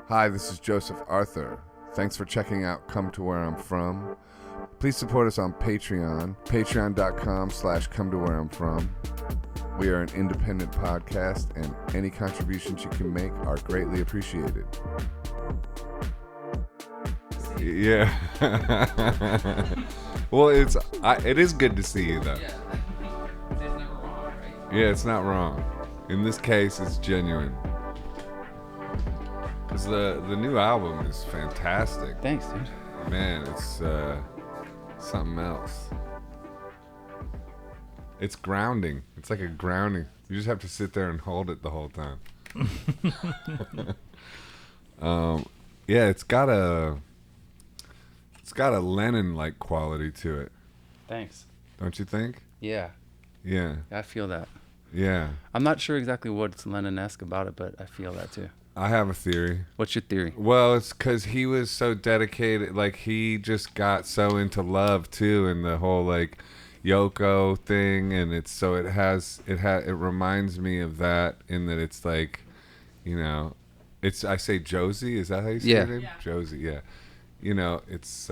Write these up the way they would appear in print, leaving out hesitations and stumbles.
Hi, this is Joseph Arthur. Thanks for checking out Come to Where I'm From. Please support us on Patreon, patreon.com/come to where I'm from. We are an independent podcast, and any contributions you can make are greatly appreciated. Yeah. Well, it is good to see you, though. Yeah. It's never wrong, right? Yeah, it's not wrong. In this case, it's genuine. Because the new album is fantastic. Thanks, dude. Man, it's something else. It's grounding. It's like a grounding. You just have to sit there and hold it the whole time. Yeah, it's got a Lennon-like quality to it. Thanks. Don't you think? Yeah. Yeah. I feel that. Yeah. I'm not sure exactly what's Lennon-esque about it, but I feel that too. I have a theory. What's your theory? Well, it's because he was so dedicated. Like, he just got so into love too, and the whole like Yoko thing, and it reminds me of that in that it's like, you know, I say Josie. Is that how you say it? Yeah. Josie. Yeah. You know, it's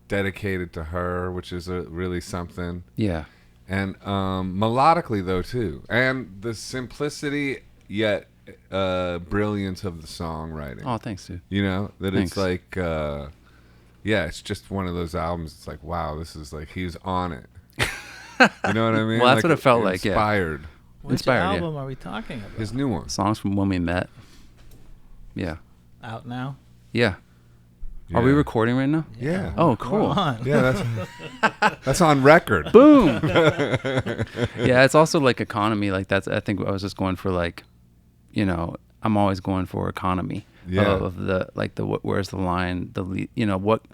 dedicated to her, which is really something. Yeah. And melodically though too, and the simplicity yet brilliance of the songwriting. Oh, thanks, dude. You know that Thanks. It's like, yeah, it's just one of those albums. It's like, wow, this is like he's on it. You know what I mean? Well, that's like, what it felt like. Yeah. Inspired. Which Inspired, album are we talking about? His new one. Songs from when we met. Yeah. Out now? Yeah. Yeah. Are we recording right now? Yeah. Oh, We're cool. on. Yeah, that's on record. Boom. Yeah, it's also like economy. Like that's. I think I was just going for like, you know, I'm always going for economy. Yeah. Of the like the where's the line? You know what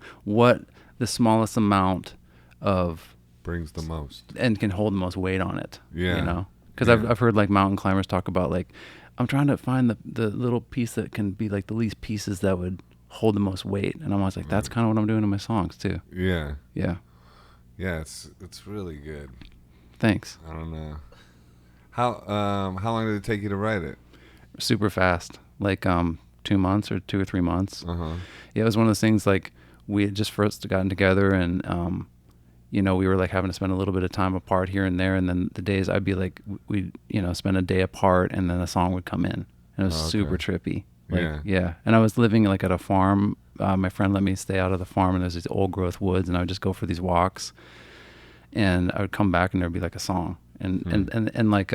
the smallest amount of Brings the most. and can hold the most weight on it. Yeah. You know, because Yeah. I've heard like mountain climbers talk about like, I'm trying to find the little piece that can be like the least pieces that would hold the most weight, and I'm always like, that's kind of what I'm doing in my songs too. Yeah. Yeah. Yeah, it's really good. Thanks. I don't know. How long did it take you to write it? Super fast, like 2 months or 2 or 3 months. Uh-huh. Yeah, it was one of those things like we had just first gotten together, and you know, we were like having to spend a little bit of time apart here and there, and then the days I'd be like, we'd, you know, spend a day apart, and then a song would come in, and it was super trippy. Like, yeah. And I was living like at a farm. My friend let me stay out of the farm, and there's these old growth woods, and I would just go for these walks, and I would come back, and there'd be like a song, and like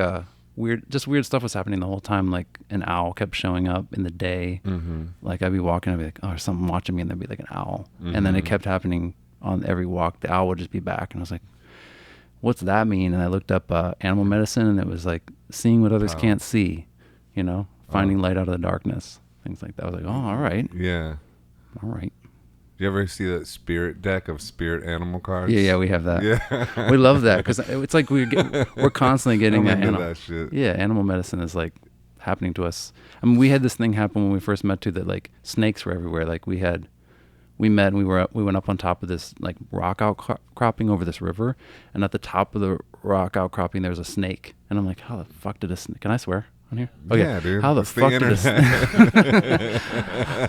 weird stuff was happening the whole time. Like an owl kept showing up in the day. Mm-hmm. Like I'd be walking, I'd be like, oh, there's something watching me, and there'd be like an owl, Mm-hmm. and then it kept happening on every walk. The owl would just be back, and I was like, what's that mean? And I looked up animal medicine, and it was like seeing what others can't see, you know, finding light out of the darkness, things like that. I was like, oh, all right. Yeah. All right. Do you ever see that spirit deck of spirit animal cards? Yeah, we have that. Yeah. We love that because it's like we're constantly getting I'm into that shit. Yeah, animal medicine is like happening to us. I mean, we had this thing happen when we first met too, that like snakes were everywhere. Like we met and we went up on top of this like rock outcropping over this river, and at the top of the rock outcropping there was a snake, and I'm like, how the fuck did a snake? Can I swear on here? Oh yeah, dude. How the It's fuck the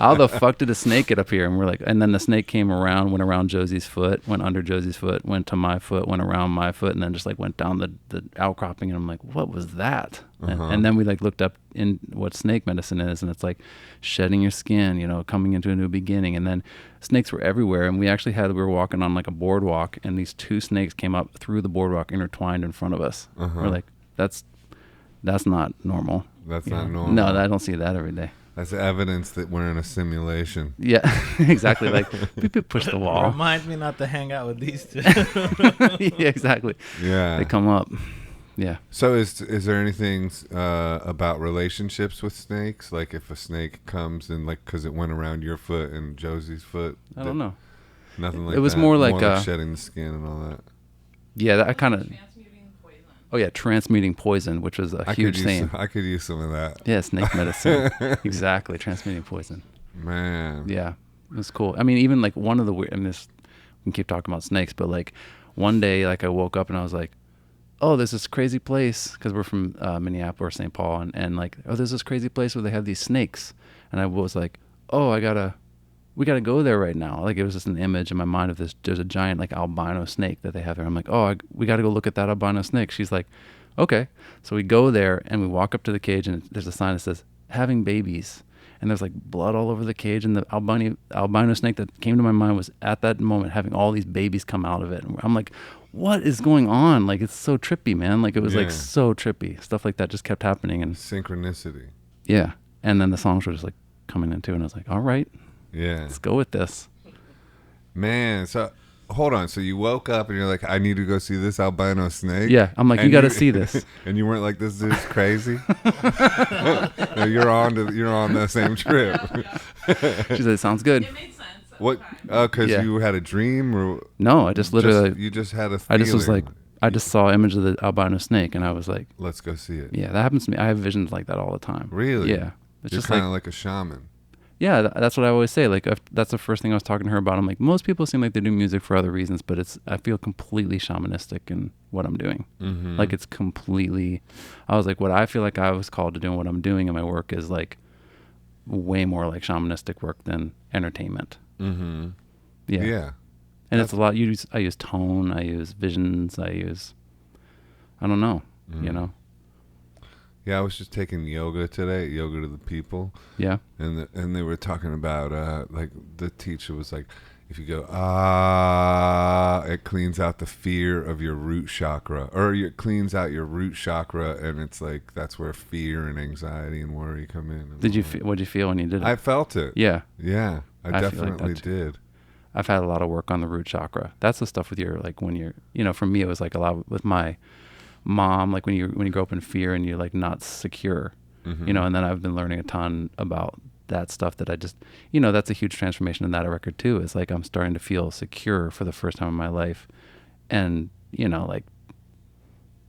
how the fuck did a snake get up here? And we're like, and then the snake came around, went around Josie's foot, went under Josie's foot, went to my foot, went around my foot, and then just like went down the outcropping. And I'm like, what was that? And then we like looked up in what snake medicine is, and it's like shedding your skin, you know, coming into a new beginning. And then snakes were everywhere, and we were walking on like a boardwalk, and these two snakes came up through the boardwalk, intertwined in front of us. We're like, that's not normal. That's not normal. No, I don't see that every day. That's evidence that we're in a simulation. Yeah, exactly. Like, beep, push the wall. Remind me not to hang out with these two. Yeah, exactly. Yeah. They come up. Yeah. So is there anything about relationships with snakes? Like if a snake comes and like, because it went around your foot and Josie's foot? I don't know. Nothing like that? It was more like shedding the skin and all that? Yeah, I kind of... Oh, yeah, transmuting poison, which was a huge thing. I could use some of that. Yeah, snake medicine. Exactly, transmuting poison. Man. Yeah, it was cool. I mean, even like one of the weird... I mean, we can keep talking about snakes, but like one day, like I woke up and I was like, oh, there's this crazy place, because we're from Minneapolis or St. Paul, and like, oh, there's this crazy place where they have these snakes. And I was like, oh, we gotta go there right now. Like, it was just an image in my mind of there's a giant like albino snake that they have there. I'm like, oh, we gotta go look at that albino snake. She's like, okay. So we go there and we walk up to the cage, and there's a sign that says having babies. And there's like blood all over the cage, and the albino snake that came to my mind was at that moment having all these babies come out of it. And I'm like, what is going on? Like, it's so trippy, man. Like, it was like so trippy. Stuff like that just kept happening. And synchronicity. yeah. And then the songs were just like coming into it, and I was like, all right, let's go with this. Man, so hold on. So you woke up and you're like, I need to go see this albino snake? Yeah. I'm like, and you got to see this. And you weren't like, this dude's crazy? No, you're on the same trip. She said, it sounds good. It made sense. What? Because you had a dream? Or No, I just literally... you just had a feeling? I just was like, I just saw an image of the albino snake, and I was like... let's go see it. Yeah, that happens to me. I have visions like that all the time. Really? Yeah. It's You're just kind of like a shaman. Yeah, that's what I always say. Like, that's the first thing I was talking to her about. I'm like, most people seem like they do music for other reasons, but I feel completely shamanistic in what I'm doing. Mm-hmm. Like, it's completely... I was like, what I feel like I was called to do and what I'm doing in my work is like way more like shamanistic work than entertainment. Mm-hmm. Yeah. Yeah. And it's a lot. I use tone. I use visions. I don't know, you know? Yeah, I was just taking yoga today, yoga to the people. Yeah. And they were talking about, like, the teacher was like, if you go, it cleans out the fear of your root chakra. Or it cleans out your root chakra, and it's like, that's where fear and anxiety and worry come in. What did you feel when you did it? I felt it. Yeah. Yeah, I feel like definitely that too. did. I've had a lot of work on the root chakra. That's the stuff with your, like, when you're, you know, for me, it was like a lot with my mom, like when you grow up in fear and you're like not secure, you know, and then I've been learning a ton about that stuff that I just, you know, that's a huge transformation in that record too. It's like I'm starting to feel secure for the first time in my life. And, you know, like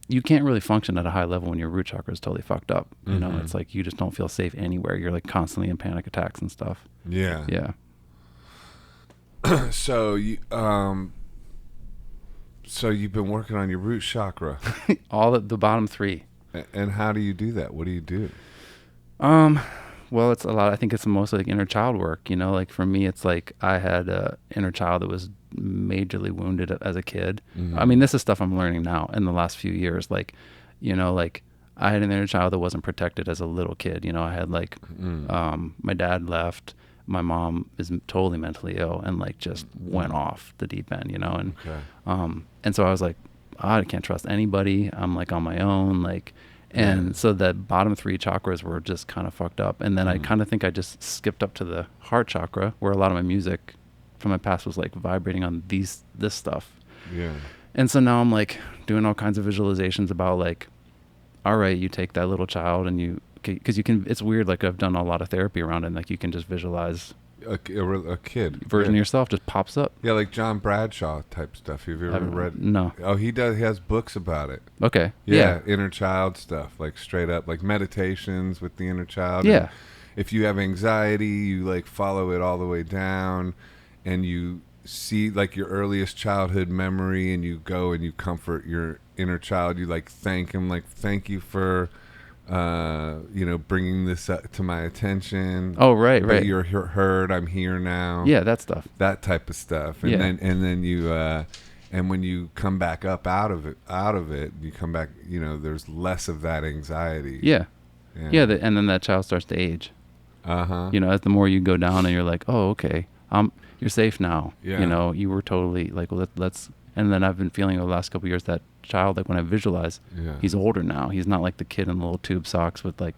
you can't really function at a high level when your root chakra is totally fucked up. You know, it's like you just don't feel safe anywhere. You're like constantly in panic attacks and stuff. Yeah. Yeah. So you've been working on your root chakra. All the bottom three. And how do you do that? What do you do? Well, it's a lot. I think it's mostly like inner child work, you know, like for me, it's like I had a inner child that was majorly wounded as a kid. I mean, this is stuff I'm learning now in the last few years. Like, you know, like I had an inner child that wasn't protected as a little kid. You know, I had like, my dad left. My mom is totally mentally ill and like just went off the deep end, you know? And, and so I was like, I can't trust anybody. I'm like on my own, like, and so the bottom three chakras were just kind of fucked up. And then I kind of think I just skipped up to the heart chakra where a lot of my music from my past was like vibrating on this stuff. Yeah. And so now I'm like doing all kinds of visualizations about like, all right, you take that little child and because you can, it's weird. Like I've done a lot of therapy around it. And like you can just visualize a kid version of yourself just pops up. Yeah, like John Bradshaw type stuff. Have you ever read? No. Oh, he does. He has books about it. Okay. Yeah, inner child stuff, like straight up, like meditations with the inner child. Yeah. And if you have anxiety, you like follow it all the way down, and you see like your earliest childhood memory, and you go and you comfort your inner child. You like thank him, like thank you for. You know, bringing this to my attention. Oh, right. You're heard. I'm here now. Yeah, that stuff. That type of stuff. And then you, and when you come back up out of it, you come back. You know, there's less of that anxiety. Yeah. And then that child starts to age. You know, as the more you go down, and you're like, oh, okay, you're safe now. Yeah. You know, you were totally like, well, let's. And then I've been feeling over the last couple of years that child, like when I visualize, he's older now. He's not like the kid in the little tube socks with like,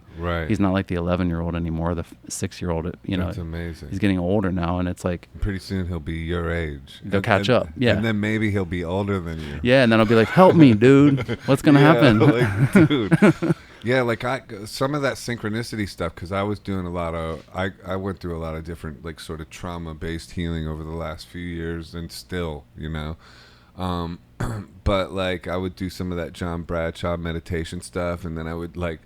he's not like the 11-year-old anymore, the 6-year-old, you know. That's amazing. He's getting older now, and it's like. Pretty soon he'll be your age. They'll catch up, yeah. And then maybe he'll be older than you. Yeah, and then I'll be like, help me, dude. What's going to happen? Like, dude. Yeah, like some of that synchronicity stuff, because I was doing I went through a lot of different like sort of trauma-based healing over the last few years, and still, you know. But like I would do some of that John Bradshaw meditation stuff, and then I would like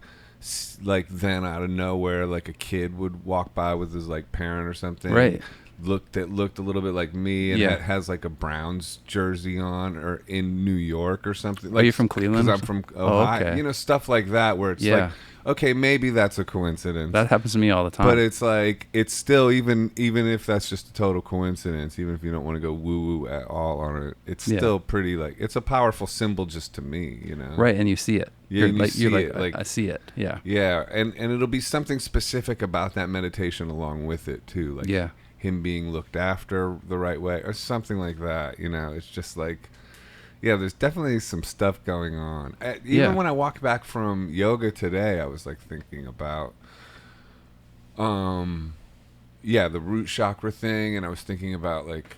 then out of nowhere, like a kid would walk by with his like parent or something. Right. looked a little bit like me, and Yeah. has like a Browns jersey on, or in New York or something. Are Like, you from Cleveland? Because I'm from Oh, Ohio. okay. You know, stuff like that, where it's Yeah. like, okay, maybe that's a coincidence. That happens to me all the time. But it's like, it's still, even if that's just a total coincidence, even if you don't want to go woo woo at all on it, it's Yeah. still pretty, like, it's a powerful symbol just to me, you know. right, and you see it. Yeah, and you like, see you're like, it, like- I see it. Yeah. Yeah, and it'll be something specific about that meditation along with it too, like Yeah. him being looked after the right way or something like that. You know, it's just like, yeah, there's definitely some stuff going on. Even Yeah. when I walked back from yoga today, I was like thinking about, yeah, the root chakra thing, and I was thinking about, like,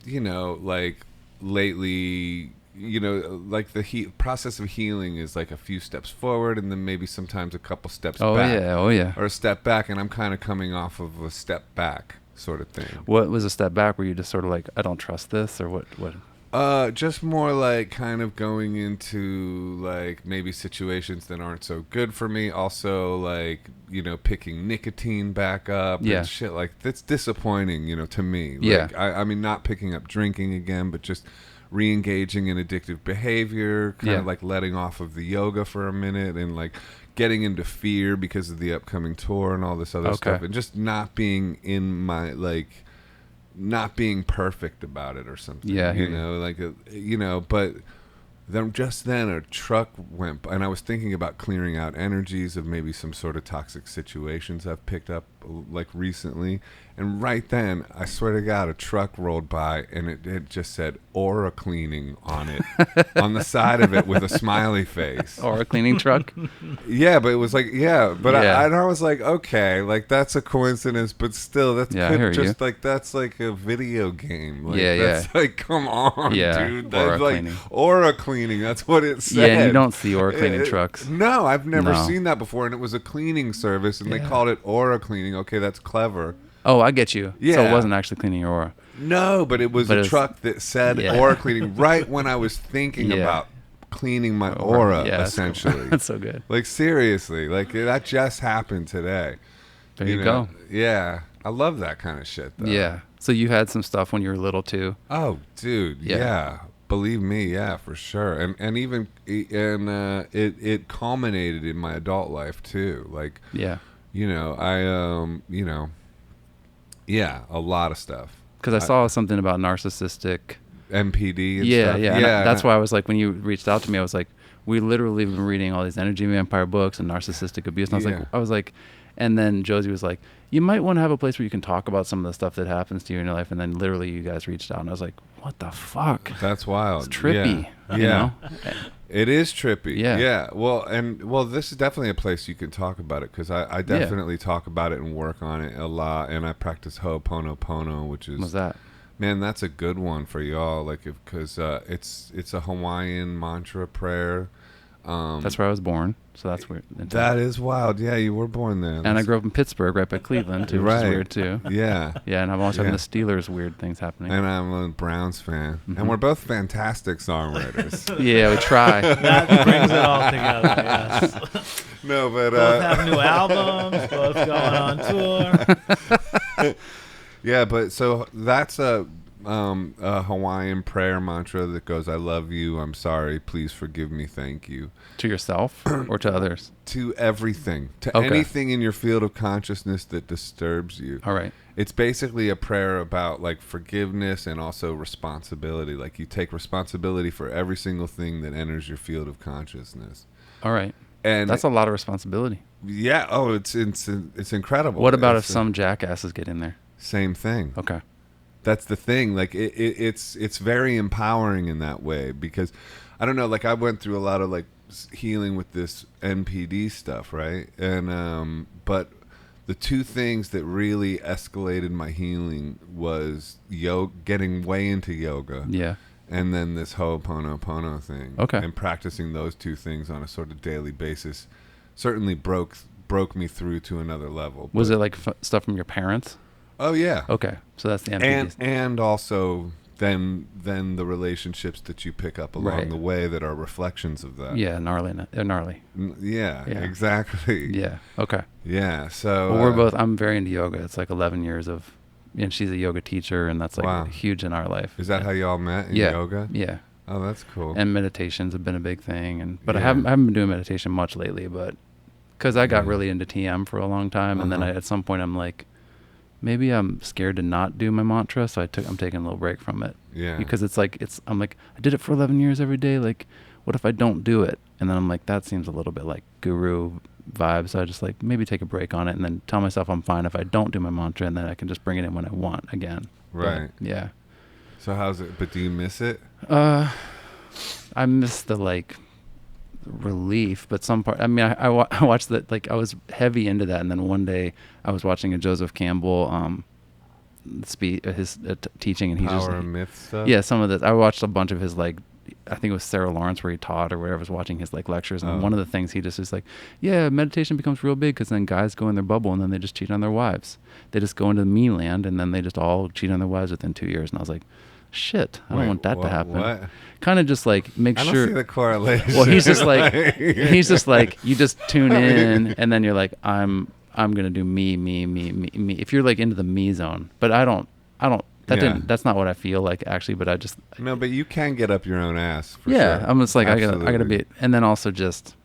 you know, like lately, you know, like the process of healing is like a few steps forward and then maybe sometimes a couple steps Oh back. yeah. Oh yeah. Or a step back, and I'm kind of coming off of a step back sort of thing. What was a step back? Were you just sort of like, I don't trust this, or what? What? Just more like kind of going into like maybe situations that aren't so good for me. Also, like, you know, picking nicotine back up Yeah. and shit. Like, that's disappointing, you know, to me. Like, Yeah. I mean, not picking up drinking again, but just re-engaging in addictive behavior, kind Yeah. of like letting off of the yoga for a minute, and like getting into fear because of the upcoming tour and all this other Okay. stuff, and just not being in my, like, not being perfect about it or something. Yeah, I hear you know, like, you know, but then just then a truck went by, and I was thinking about clearing out energies of maybe some sort of toxic situations I've picked up like recently, and right then, I swear to God, a truck rolled by, and it just said aura cleaning on it, on the side of it with a smiley face. Or a cleaning truck? Yeah, but it was like, yeah, but Yeah. I was like, okay, like, that's a coincidence, but still, that's Yeah, I hear just you. like, that's like a video game. Like, Yeah, that's like, come on, Yeah, dude. aura That's like cleaning. aura cleaning. That's what it said. Yeah, and you don't see aura cleaning Uh, trucks. No, I've never No. seen that before, and it was a cleaning service, and they Yeah. called it aura cleaning. Okay, that's clever. Oh, I get you. So Yeah. it wasn't actually cleaning your aura. No, but it was But a it was- truck that said Yeah. aura cleaning right when I was thinking Yeah. about cleaning my aura, Yeah, that's cool. essentially. That's so good. Like, seriously, like, that just happened today. There you know? go. Yeah, I love that kind of shit, though. Yeah. So you had some stuff when you were little too. Oh, dude, Yeah. yeah. Believe me, yeah, for sure. And even it culminated in my adult life too. Like, Yeah. you know, you know, yeah, a lot of stuff. Because I saw something about narcissistic. MPD and Yeah, stuff. yeah. And that's why I was like, when you reached out to me, I was like, we literally have been reading all these energy vampire books and narcissistic abuse. And Yeah. I was like, and then Josie was like, you might want to have a place where you can talk about some of the stuff that happens to you in your life. And then literally you guys reached out, and I was like, what the fuck? That's wild. It's trippy. Yeah. You Yeah. know? It is trippy. Yeah. Yeah. Well, this is definitely a place you can talk about it, because I definitely talk about it and work on it a lot, and I practice Ho'oponopono, which is, What's that? man, that's a good one for y'all. Like, because it's a Hawaiian mantra prayer. That's where I was born. So that's weird. That is wild. Yeah, you were born there. And I grew up in Pittsburgh, right by Cleveland, too, which is Right. weird too. Yeah. Yeah, and I'm always having Yeah. the Steelers weird things happening. And I'm a Browns fan, Mm-hmm. and we're both fantastic songwriters. Yeah, we try. That brings it all together. Yes. No, but Both have new albums. Both going on tour. yeah, but so that's a Hawaiian prayer mantra that goes, "I love you, I'm sorry, please forgive me, thank you." To yourself or to others? To everything, to Okay. anything in your field of consciousness that disturbs you. All right. It's basically a prayer about, like, forgiveness and also responsibility. Like, you take responsibility for every single thing that enters your field of consciousness. All right. And That's a lot of responsibility. yeah, oh, it's incredible. What about if It's, some jackasses get in there? same thing? Okay. That's the thing. Like, it's very empowering in that way, because I don't know, like, I went through a lot of, like, healing with this NPD stuff, right? And but the two things that really escalated my healing was getting way into yoga, Yeah. and then this Ho'oponopono thing. Okay. And practicing those two things on a sort of daily basis certainly broke me through to another level. Was But- it like stuff from your parents? Oh yeah. Okay. So that's the NPDs. And also then the relationships that you pick up along Right. the way that are reflections of that. Yeah, gnarly. Yeah, Yeah. exactly. Yeah. Okay. Yeah. So Well, I'm very into yoga. It's like 11 years of and she's a yoga teacher, and that's like Wow. huge in our life. Is that how y'all met in Yeah. yoga? Yeah. Oh, that's cool. And meditations have been a big thing, but I Yeah. haven't been doing meditation much lately, but because I got Yeah. really into TM for a long time, and then Uh-huh. at some point I'm like, maybe I'm scared to not do my mantra, so I'm taking a little break from it. Yeah. Because I'm like, I did it for 11 years every day. Like, what if I don't do it? And then I'm like, that seems a little bit like guru vibe. So I just like maybe take a break on it and then tell myself I'm fine if I don't do my mantra, and then I can just bring it in when I want again. Right. But, yeah. So how's it? But do you miss it? I miss the like relief, but some part. I mean, I watched that. Like I was heavy into that, and then one day I was watching a Joseph Campbell his teaching, and he Power just of myth stuff? yeah, some of this. I watched a bunch of his like. I think it was Sarah Lawrence where he taught or whatever. I was watching his like lectures, and one of the things he just is like, yeah, meditation becomes real big because then guys go in their bubble and then they just cheat on their wives. They just go into me land and then they just all cheat on their wives within 2 years. And I was like, shit, I don't want that to happen. What? Kind of just like make I don't sure. see the correlation. Well, he's just like you just tune in and then you're like, I'm gonna do me. If you're like into the me zone, but I don't. That's not what I feel like actually. But I just No, but you can get up your own ass. For yeah. sure. I'm just like I gotta Absolutely. be, and then also just.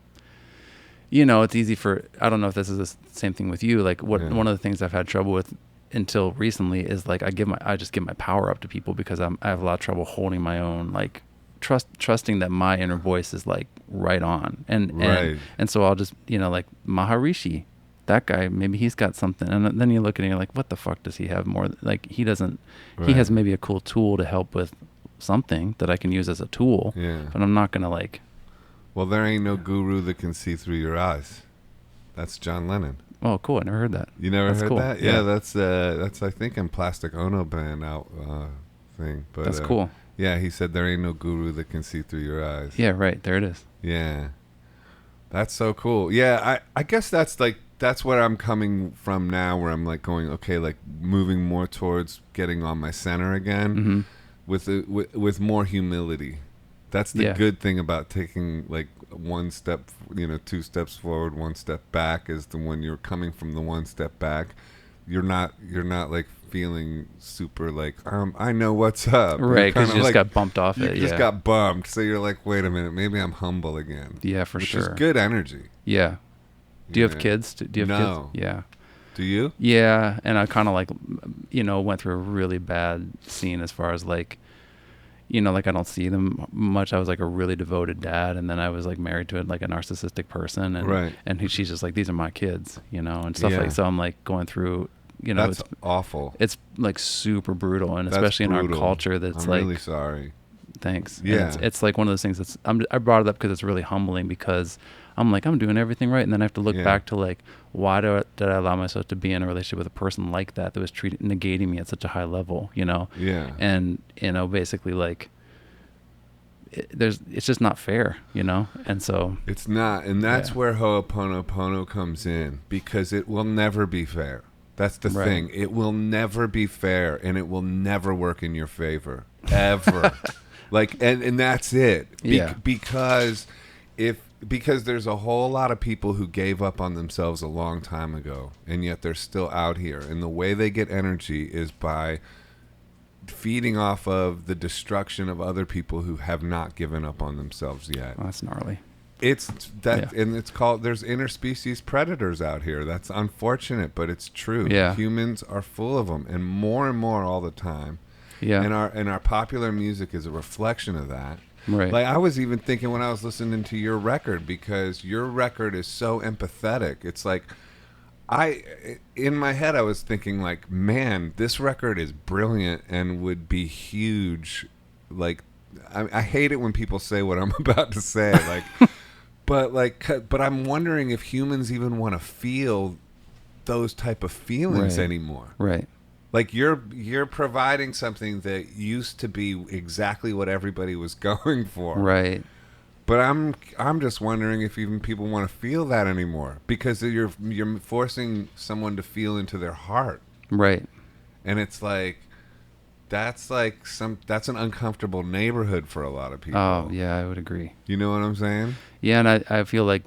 It's easy for, I don't know if this is the same thing with you. Like one of the things I've had trouble with until recently is like I just give my power up to people because I have a lot of trouble holding my own, like trusting that my inner voice is like right on. And so I'll just, like Maharishi, that guy, maybe he's got something. And then you look at it and you're like, what the fuck does he have more? Like he doesn't, he has maybe a cool tool to help with something that I can use as a tool, but I'm not going to like. Well, there ain't no guru that can see through your eyes. That's John Lennon. Oh, cool. I never heard that. You never heard cool. that? Yeah, that's I think in Plastic Ono Band out thing. But that's cool. Yeah, he said there ain't no guru that can see through your eyes. Yeah, right. There it is. Yeah. That's so cool. Yeah, I guess that's where I'm coming from now, where I'm like going, okay, like moving more towards getting on my center again with more humility. That's the good thing about taking like one step, 2 steps forward, 1 step back, is the when you're coming from the 1 step back, you're not like feeling super like I know what's up, right? Because you just like, got bumped off you it. just got bumped, so you're like, wait a minute, maybe I'm humble again. Yeah, for sure. Which is good energy. Yeah. Do you have kids? Do you have No. kids? Yeah. Do you? Yeah, and I kind of like, went through a really bad scene as far as like, like I don't see them much. I was like a really devoted dad, and then I was like married to like a narcissistic person, and she's just like, these are my kids, and stuff like. So I'm like going through, that's it's awful. It's like super brutal, and especially in our culture, that's I'm like. really sorry. Thanks. Yeah, it's like one of those things that's I brought it up because it's really humbling, because I'm like, I'm doing everything right, and then I have to look back to like, why did I allow myself to be in a relationship with a person like that was negating me at such a high level, Yeah. And basically like, it's just not fair, and so it's not, and that's where Ho'oponopono comes in, because it will never be fair. That's the thing. It will never be fair, and it will never work in your favor ever. Like, and that's it. Because there's a whole lot of people who gave up on themselves a long time ago, and yet they're still out here. And the way they get energy is by feeding off of the destruction of other people who have not given up on themselves yet. Oh, that's gnarly. It's that, and it's called, there's interspecies predators out here. That's unfortunate, but it's true. Yeah. Humans are full of them, and more all the time. Yeah. And our popular music is a reflection of that. Right. Like I was even thinking when I was listening to your record, because your record is so empathetic. It's like in my head I was thinking like, man, this record is brilliant and would be huge. Like I hate it when people say what I'm about to say, like but I'm wondering if humans even want to feel those type of feelings anymore. Right. Like you're providing something that used to be exactly what everybody was going for. Right. But I'm just wondering if even people want to feel that anymore, because you're forcing someone to feel into their heart. Right. And it's like that's an uncomfortable neighborhood for a lot of people. Oh, yeah, I would agree. You know what I'm saying? Yeah, and I feel like,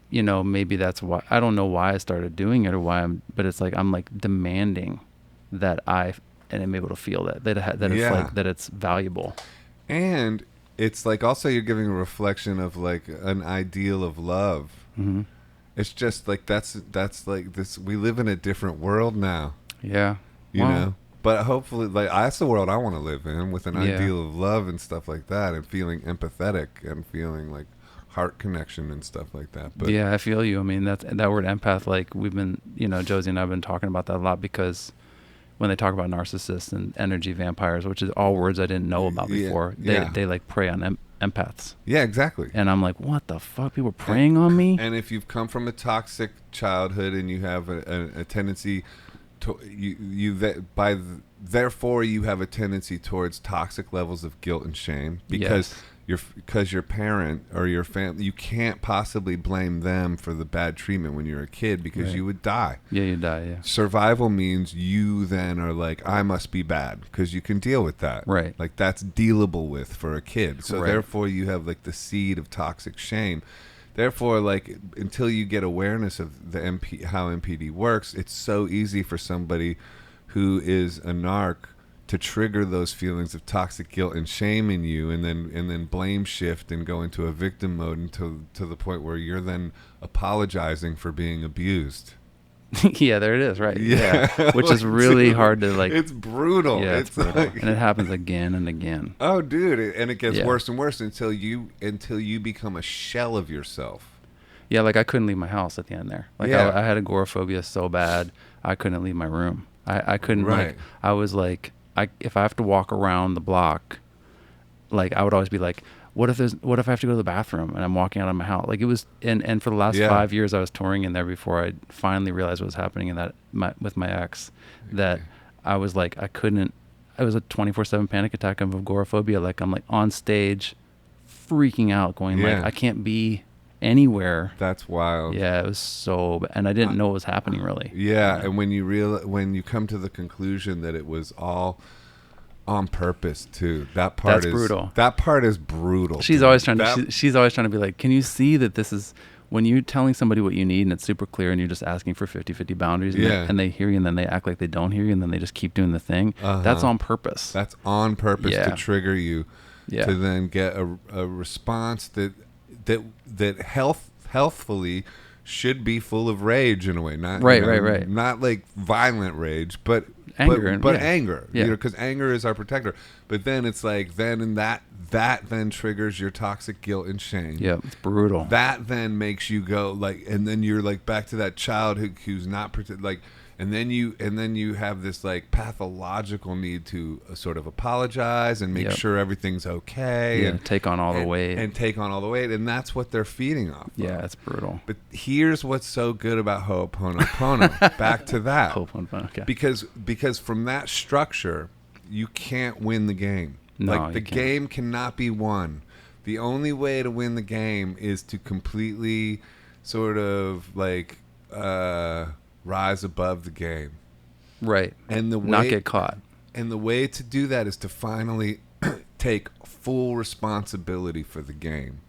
maybe that's why, I don't know why I started doing it or why but it's like I'm like demanding that and I'm able to feel that it's Yeah. like that it's valuable. And it's like also you're giving a reflection of like an ideal of love. Mm-hmm. It's just like that's like this. We live in a different world now, Yeah. you Well, know. But hopefully, like that's the world I want to live in, with an Yeah. ideal of love and stuff like that, and feeling empathetic and feeling like heart connection and stuff like that. But yeah, I feel you. I mean, that word empath, like we've been, Josie and I've been talking about that a lot, because when they talk about narcissists and energy vampires, which is all words I didn't know about before, they like prey on empaths. Yeah, exactly. And I'm like, what the fuck? People preying on me? And if you've come from a toxic childhood and you have a tendency to therefore you have a tendency towards toxic levels of guilt and shame, because your parent or your family, you can't possibly blame them for the bad treatment when you're a kid, because Right. you would die. Yeah, you die, yeah. Survival means you then are like, I must be bad, because you can deal with that. Right. Like that's dealable with for a kid. So Right. therefore you have like the seed of toxic shame. Therefore, like until you get awareness of the how MPD works, it's so easy for somebody who is a narc to trigger those feelings of toxic guilt and shame in you, and then blame shift and go into a victim mode until to the point where you're then apologizing for being abused. Yeah, there it is, right. Yeah. Which is really hard to like. It's brutal. Yeah, it's brutal. like, And it happens again and again. oh, dude, and it gets Yeah. worse and worse until you become a shell of yourself. Yeah, like I couldn't leave my house at the end there. Like Yeah. I had agoraphobia so bad, I couldn't leave my room. I couldn't, Right. like, I was like, if I have to walk around the block, like I would always be like, what if I have to go to the bathroom and I'm walking out of my house? Like it was, and for the last Yeah. 5 years I was touring in there before I finally realized what was happening in that with my ex, that I was like, it was a 24/7 panic attack of agoraphobia. Like I'm like on stage freaking out going Yeah. like, I can't be anywhere. That's wild. Yeah, it was and I didn't know what was happening really. Yeah, and when you come to the conclusion that it was all on purpose too, that part is brutal. That part is brutal. She's dude. always trying to she's always trying to be like, can you see that this is when you're telling somebody what you need and it's super clear and you're just asking for 50-50 boundaries and they hear you and then they act like they don't hear you and then they just keep doing the thing. That's on purpose. That's on purpose Yeah. to trigger you Yeah. to then get a response that healthfully should be full of rage in a way, not Right. not like violent rage, but Anger, but yeah. anger, Yeah. because anger is our protector. But then it's like that then triggers your toxic guilt and shame. Yeah, it's brutal. That then makes you go like, and then you're like back to that child who's not like, and then you have this like pathological need to sort of apologize and make Yep. sure everything's okay, Yeah, and take on all the weight. and take on all the weight, and that's what they're feeding off of. Yeah, it's brutal. But here's what's so good about Ho'oponopono. Back to that. Okay. Because from that structure, you can't win the game. No, like the you can't. game cannot be won. The only way to win the game is to completely sort of like rise above the game. Right. And the way, Not get caught. And the way to do that is to finally take full responsibility for the game.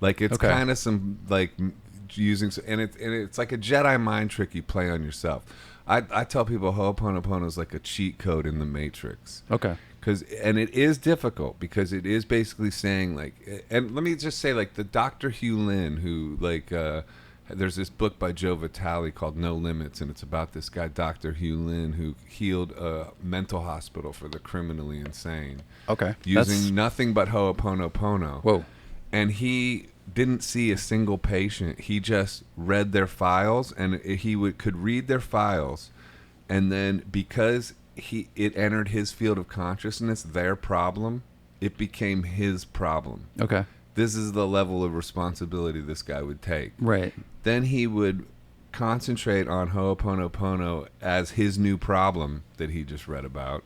Like it's Okay. kind of some like using, and it's like a Jedi mind trick you play on yourself. I tell people Ho'oponopono is like a cheat code in the Matrix. Okay. And it is difficult because it is basically saying like, and let me just say like the Dr. Hugh Lin, who like, there's this book by Joe Vitale called No Limits, and it's about this guy, Dr. Hugh Lin, who healed a mental hospital for the criminally insane. Okay. Using nothing but Ho'oponopono. Whoa. And he didn't see a single patient. He just read their files, and could read their files, and then because it entered his field of consciousness, their problem, it became his problem. Okay. This is the level of responsibility this guy would take. Right. Then he would concentrate on Ho'oponopono as his new problem that he just read about,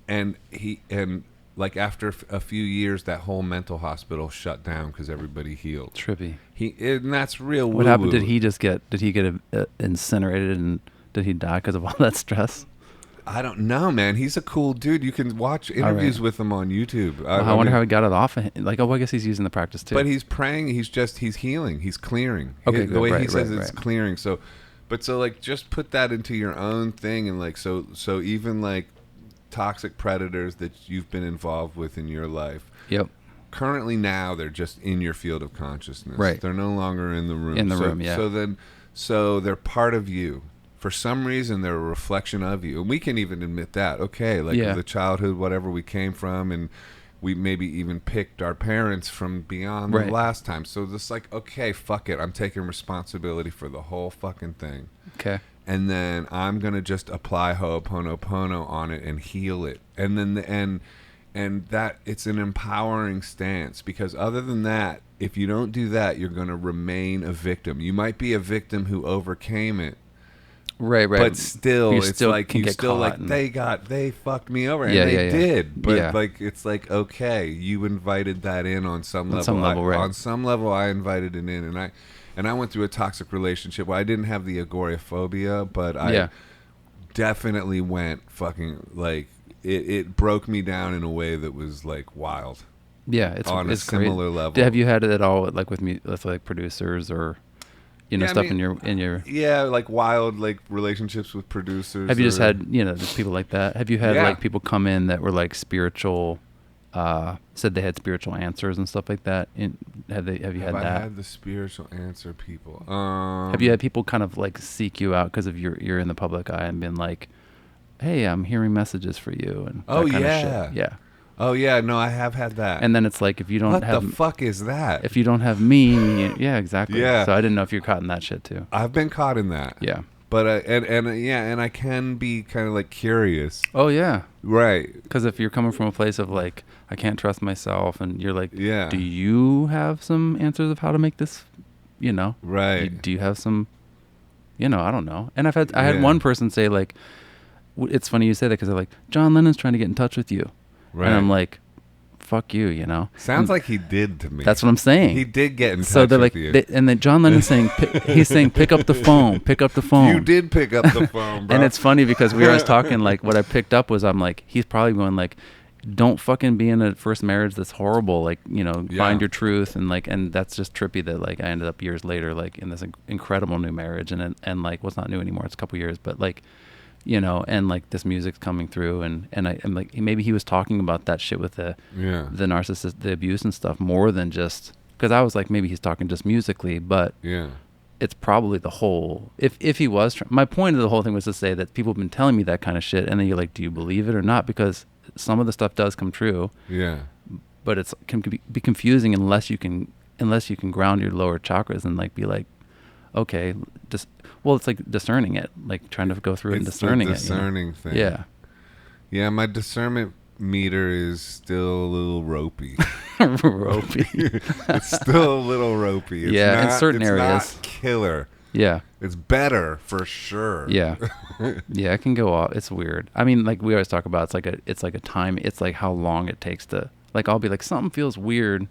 and like after a few years, that whole mental hospital shut down because everybody healed. Trippy. And that's real. What woo-woo. happened? Did he get incinerated and did he die because of all that stress? I don't know, man. He's a cool dude. You can watch interviews with him on YouTube. I wonder how he got it off of him. Like, I guess he's using the practice too. But he's praying. He's healing. He's clearing. Okay, The way right, he says right, it's right. clearing. So, But so like just put that into your own thing, and like so even like toxic predators that you've been involved with in your life. Yep. Currently now they're just in your field of consciousness. Right. They're no longer in the room. In the room, yeah. So they're part of you. For some reason, they're a reflection of you. And we can even admit that. Okay, like the childhood, whatever we came from, and we maybe even picked our parents from beyond the last time. So it's like, okay, fuck it. I'm taking responsibility for the whole fucking thing. Okay. And then I'm going to just apply Ho'oponopono on it and heal it. And then and that it's an empowering stance, because other than that, if you don't do that, you're going to remain a victim. You might be a victim who overcame it. Right. But still, it's still like you still like they fucked me over, and they did. But like it's like, okay, you invited that in on some level. On some level, I invited it in, and I went through a toxic relationship where I didn't have the agoraphobia, but I definitely went fucking like it broke me down in a way that was like wild. Yeah, it's on a similar level. Have you had it at all like with like producers or? Stuff in your like wild like relationships with producers. Have you just had people like that? Have you had like people come in that were like spiritual, said they had spiritual answers and stuff like that? Have you had that? I had the spiritual answer people? Have you had people kind of like seek you out because of you're in the public eye and been like, hey, I'm hearing messages for you and that kind of shit? Yeah. Oh yeah, no, I have had that. And then it's like if you don't have what the fuck is that? If you don't have me, yeah, exactly. Yeah. So I didn't know if you're caught in that shit too. I've been caught in that. Yeah. But and I can be kind of like curious. Oh yeah. Right. Because if you're coming from a place of like I can't trust myself, and you're like, do you have some answers of how to make this? Right. Do you have some? I don't know. And I had one person say like, it's funny you say that because they're like, John Lennon's trying to get in touch with you. Right. And I'm like, fuck you, Sounds like he did to me. That's what I'm saying. He did get in touch so they're with like, you. And then John Lennon's saying, he's saying, pick up the phone, pick up the phone. You did pick up the phone, bro. And it's funny because we were always talking, like, what I picked up was, I'm like, he's probably going like, don't fucking be in a first marriage that's horrible. Like, find your truth. And like, and that's just trippy that like, I ended up years later, like in this incredible new marriage. And like, well, it's not new anymore. It's a couple years, but like, and like this music's coming through, and I'm like, maybe he was talking about that shit with the narcissist, the abuse and stuff, more than just, because I was like, maybe he's talking just musically, but it's probably the whole, if he was, my point of the whole thing was to say that people have been telling me that kind of shit, and then you're like, do you believe it or not? Because some of the stuff does come true, but it's can be confusing unless you can ground your lower chakras and like be like, okay, just it's like discerning it, like trying to go through and discerning it. Discerning thing. Yeah. My discernment meter is still a little ropey. It's still a little ropey. It's not, in certain areas. It's not killer. Yeah. It's better for sure. Yeah. Yeah, it can go off. It's weird. I mean, like we always talk about, it's like a time. It's like how long it takes to, like, I'll be like, something feels weird.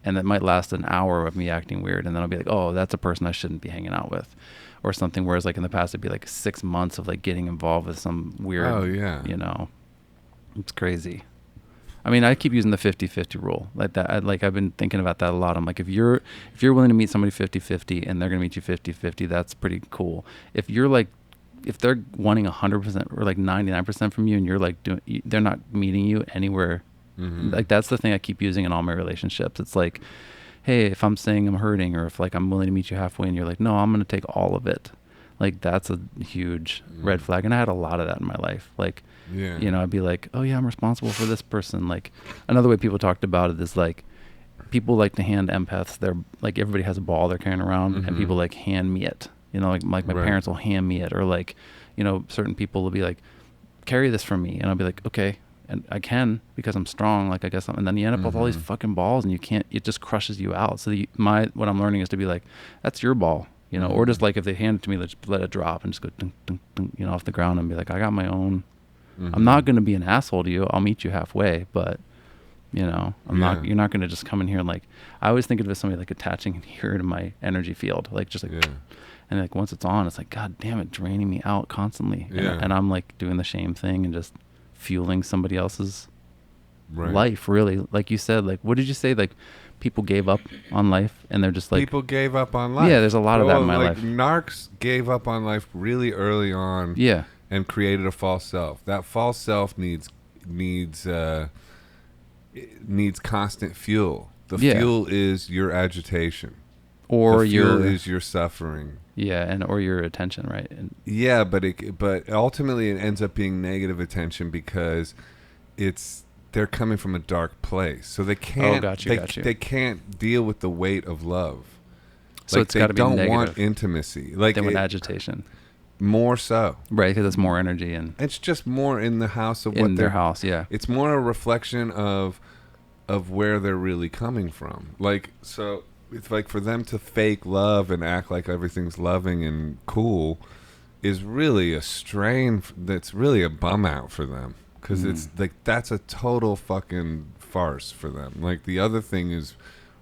And that might last an hour of me acting weird. And then I'll be like, oh, that's a person I shouldn't be hanging out with. Or something. Whereas like in the past, it'd be like 6 months of like getting involved with some weird, it's crazy. I mean, I keep using the 50-50 rule like that. I've been thinking about that a lot. I'm like, if you're willing to meet somebody 50-50 and they're going to meet you 50-50, that's pretty cool. If you're like, if they're wanting 100% or like 99% from you and you're like they're not meeting you anywhere. Mm-hmm. Like that's the thing I keep using in all my relationships. It's like, hey, if I'm saying I'm hurting, or if like I'm willing to meet you halfway and you're like, no, I'm going to take all of it. Like that's a huge red flag. And I had a lot of that in my life. Like, I'd be like, oh yeah, I'm responsible for this person. Like another way people talked about it is like, people like to hand empaths their, like everybody has a ball they're carrying around and people like hand me it, like my parents will hand me it, or like, certain people will be like, carry this from me. And I'll be like, okay. And I can, because I'm strong, like I guess, and then you end up with all these fucking balls and you can't, it just crushes you out. So what I'm learning is to be like, that's your ball, or just like if they hand it to me, let's let it drop and just go dunk, dunk, dunk, off the ground and be like, I got my own. I'm not going to be an asshole to you. I'll meet you halfway, but I'm not, you're not going to just come in here and like, I always think of it as somebody like attaching here to my energy field, like just like, and like once it's on, it's like, God damn it, draining me out constantly. And I'm like doing the shame thing and just fueling somebody else's life, really. Like you said, like, what did you say? Like people gave up on life and they're just like people gave up on life. Yeah, there's a lot of that in my life. Narcs gave up on life really early on. Yeah. And created a false self. That false self needs constant fuel. The fuel is your agitation. Or the fuel is your suffering. Yeah, or your attention, right? And but ultimately it ends up being negative attention because they're coming from a dark place, so they can't. Got you. They can't deal with the weight of love. So it's got to be negative. They don't want intimacy. Like they want agitation. More so, right? Because it's more energy and it's just more in the house of in their house. Yeah, it's more a reflection of where they're really coming from. Like so. It's like for them to fake love and act like everything's loving and cool is really a strain that's really a bum out for them, because it's like that's a total fucking farce for them. Like the other thing is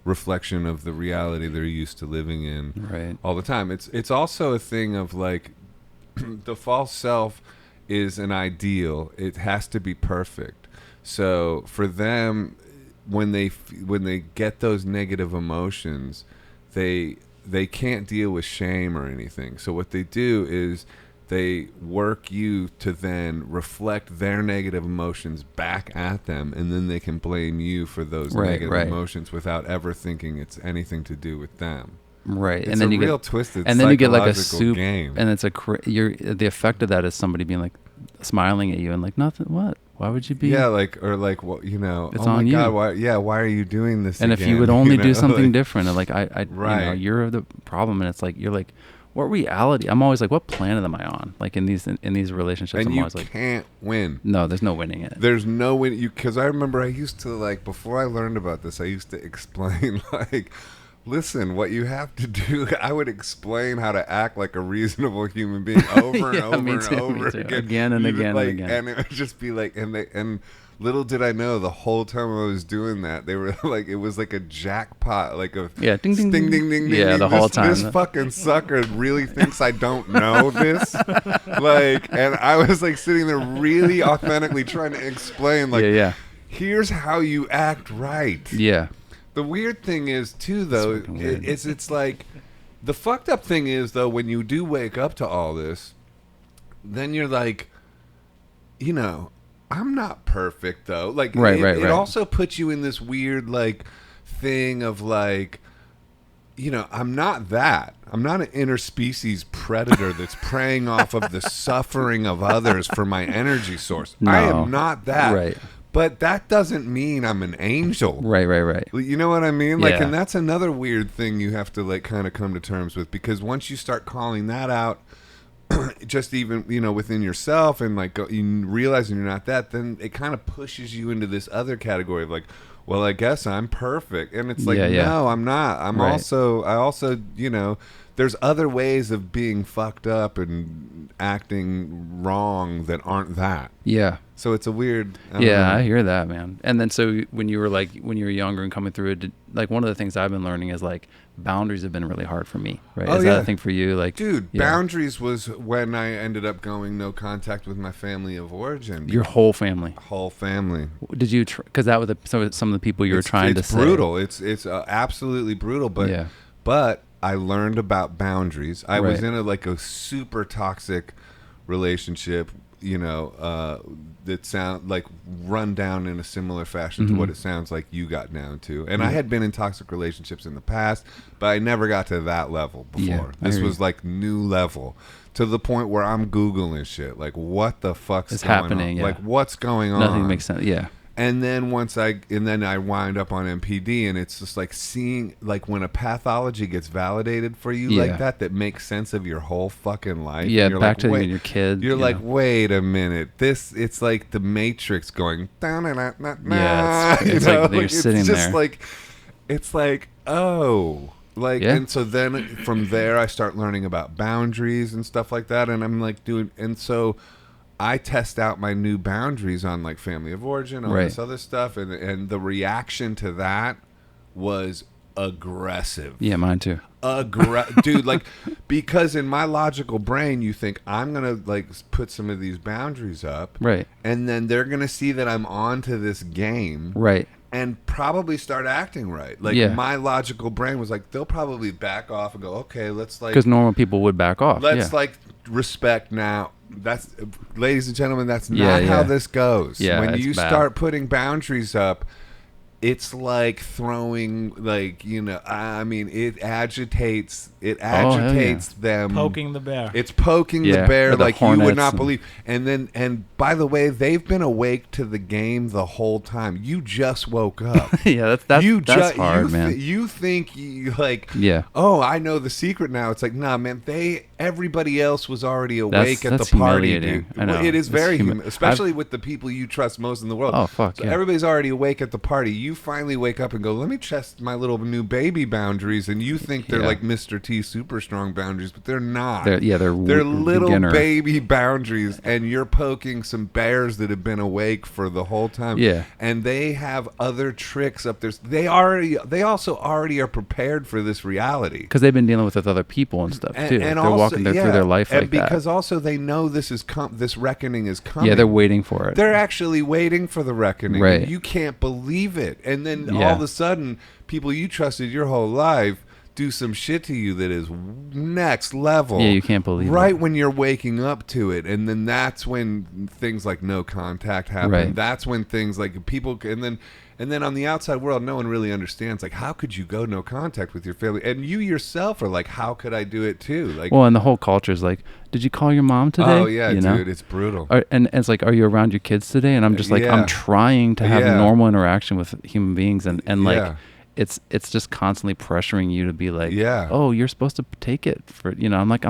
reflection of the reality they're used to living in all the time. It's also a thing of like the false self is an ideal. It has to be perfect. So for them, when they get those negative emotions, they can't deal with shame or anything. So what they do is they work you to then reflect their negative emotions back at them, and then they can blame you for those negative emotions without ever thinking it's anything to do with them. Right, it's and then a you real get twisted, and then you get like a soup game. And it's the effect of that is somebody being like smiling at you and like nothing. What? Why would you be? Yeah, like well, you know, it's oh on my you. God, why are you doing this? And again? if you would only do something like, different, and like I you know, you're the problem, and it's like you're like, what reality? I'm always like, what planet am I on? Like in these relationships, and I'm you always like, can't win. No, there's no winning it. There's no win. Because I remember I used to like before I learned about this, I used to explain like. Listen, what you have to do, I would explain how to act like a reasonable human being over and over and over again and again and again. And it would just be like, and little did I know the whole time I was doing that, they were like, it was like a jackpot, like a ding ding ding ding ding. Yeah, the whole time. This fucking sucker really thinks I don't know this. Like, and I was like sitting there really authentically trying to explain, like, here's how you act right. Yeah. The weird thing is, too, though, it's like, the fucked up thing is, though, when you do wake up to all this, then you're like, you know, I'm not perfect, though. Like, it also puts you in this weird, like, thing of, like, you know, I'm not that. I'm not an interspecies predator that's preying off of the suffering of others for my energy source. No, I am not that. Right. But that doesn't mean I'm an angel. Right. You know what I mean? Like, yeah. And that's another weird thing you have to, like, kind of come to terms with. Because once you start calling that out, just even, you know, within yourself and, like, you realizing you're not that, then it kind of pushes you into this other category of, like, well, I guess I'm perfect. And it's like, no, I'm not. I also, you know, there's other ways of being fucked up and acting wrong that aren't that. Yeah. So it's a weird. I hear that, man. And then so when you were younger and coming through it, like one of the things I've been learning is like boundaries have been really hard for me. Right? Is that a thing for you? Like, dude, boundaries was when I ended up going no contact with my family of origin. Your whole family. Whole family. Did you? Because that was some of the people you were trying to say. It's brutal. It's absolutely brutal. But I learned about boundaries. I was in a super toxic relationship, you know, that sound like run down in a similar fashion to what it sounds like you got down to. And I had been in toxic relationships in the past, but I never got to that level before. Yeah, this was like new level, to the point where I'm Googling shit. Like, what the fuck's happening? On? Like, what's going on? Nothing makes sense. Yeah. And then I wind up on MPD, and it's just like seeing, like, when a pathology gets validated for you like that makes sense of your whole fucking life. Yeah, back like, to you and your kid. You're like, wait a minute, it's like the Matrix going. Yeah, it's like you're sitting there. It's like, oh. And so then from there, I start learning about boundaries and stuff like that, and I'm like, dude, and so I test out my new boundaries on, like, family of origin, all this other stuff, and the reaction to that was aggressive. Yeah, mine too. Dude, like, because in my logical brain, you think I'm gonna, like, put some of these boundaries up, right, and then they're gonna see that I'm onto this game, right, and probably start acting right. Like my logical brain was like, they'll probably back off and go, okay, let's like, because normal people would back off. Let's like respect now. That's, ladies and gentlemen, that's not how this goes. Yeah, when you bad. start putting boundaries up, it's like throwing, like, you know, I mean, it agitates them. Poking the bear. It's poking the bear like you would not believe. And by the way, they've been awake to the game the whole time. You just woke up. That's hard, man. You think like, yeah. Oh, I know the secret now. It's like, nah, man. Everybody else was already awake at the party, dude. I know. It is very especially with the people you trust most in the world. Oh, fuck. So everybody's already awake at the party. You finally wake up and go, let me test my little new baby boundaries, and you think they're like Mr. T super strong boundaries, but they're not. They're little beginner baby boundaries, and you're poking some bears that have been awake for the whole time. Yeah. And they have other tricks up there. They also already are prepared for this reality. Because they've been dealing with other people and stuff, too. And they're walking through their life like that. Because also they know this reckoning is coming. Yeah, they're waiting for it. They're actually waiting for the reckoning. Right. You can't believe it. And then all of a sudden, people you trusted your whole life do some shit to you that is next level. Yeah, you can't believe it. Right when you're waking up to it. And then that's when things like no contact happen. Right. That's when things like people... And then on the outside world, no one really understands, like, how could you go no contact with your family? And you yourself are like, how could I do it too? Like, well, and the whole culture is like, did you call your mom today? Oh, yeah, you dude, know? it's brutal. And it's like, are you around your kids today? And I'm just like, I'm trying to have normal interaction with human beings. And like, it's just constantly pressuring you to be like, oh, you're supposed to take it for, you know, I'm like,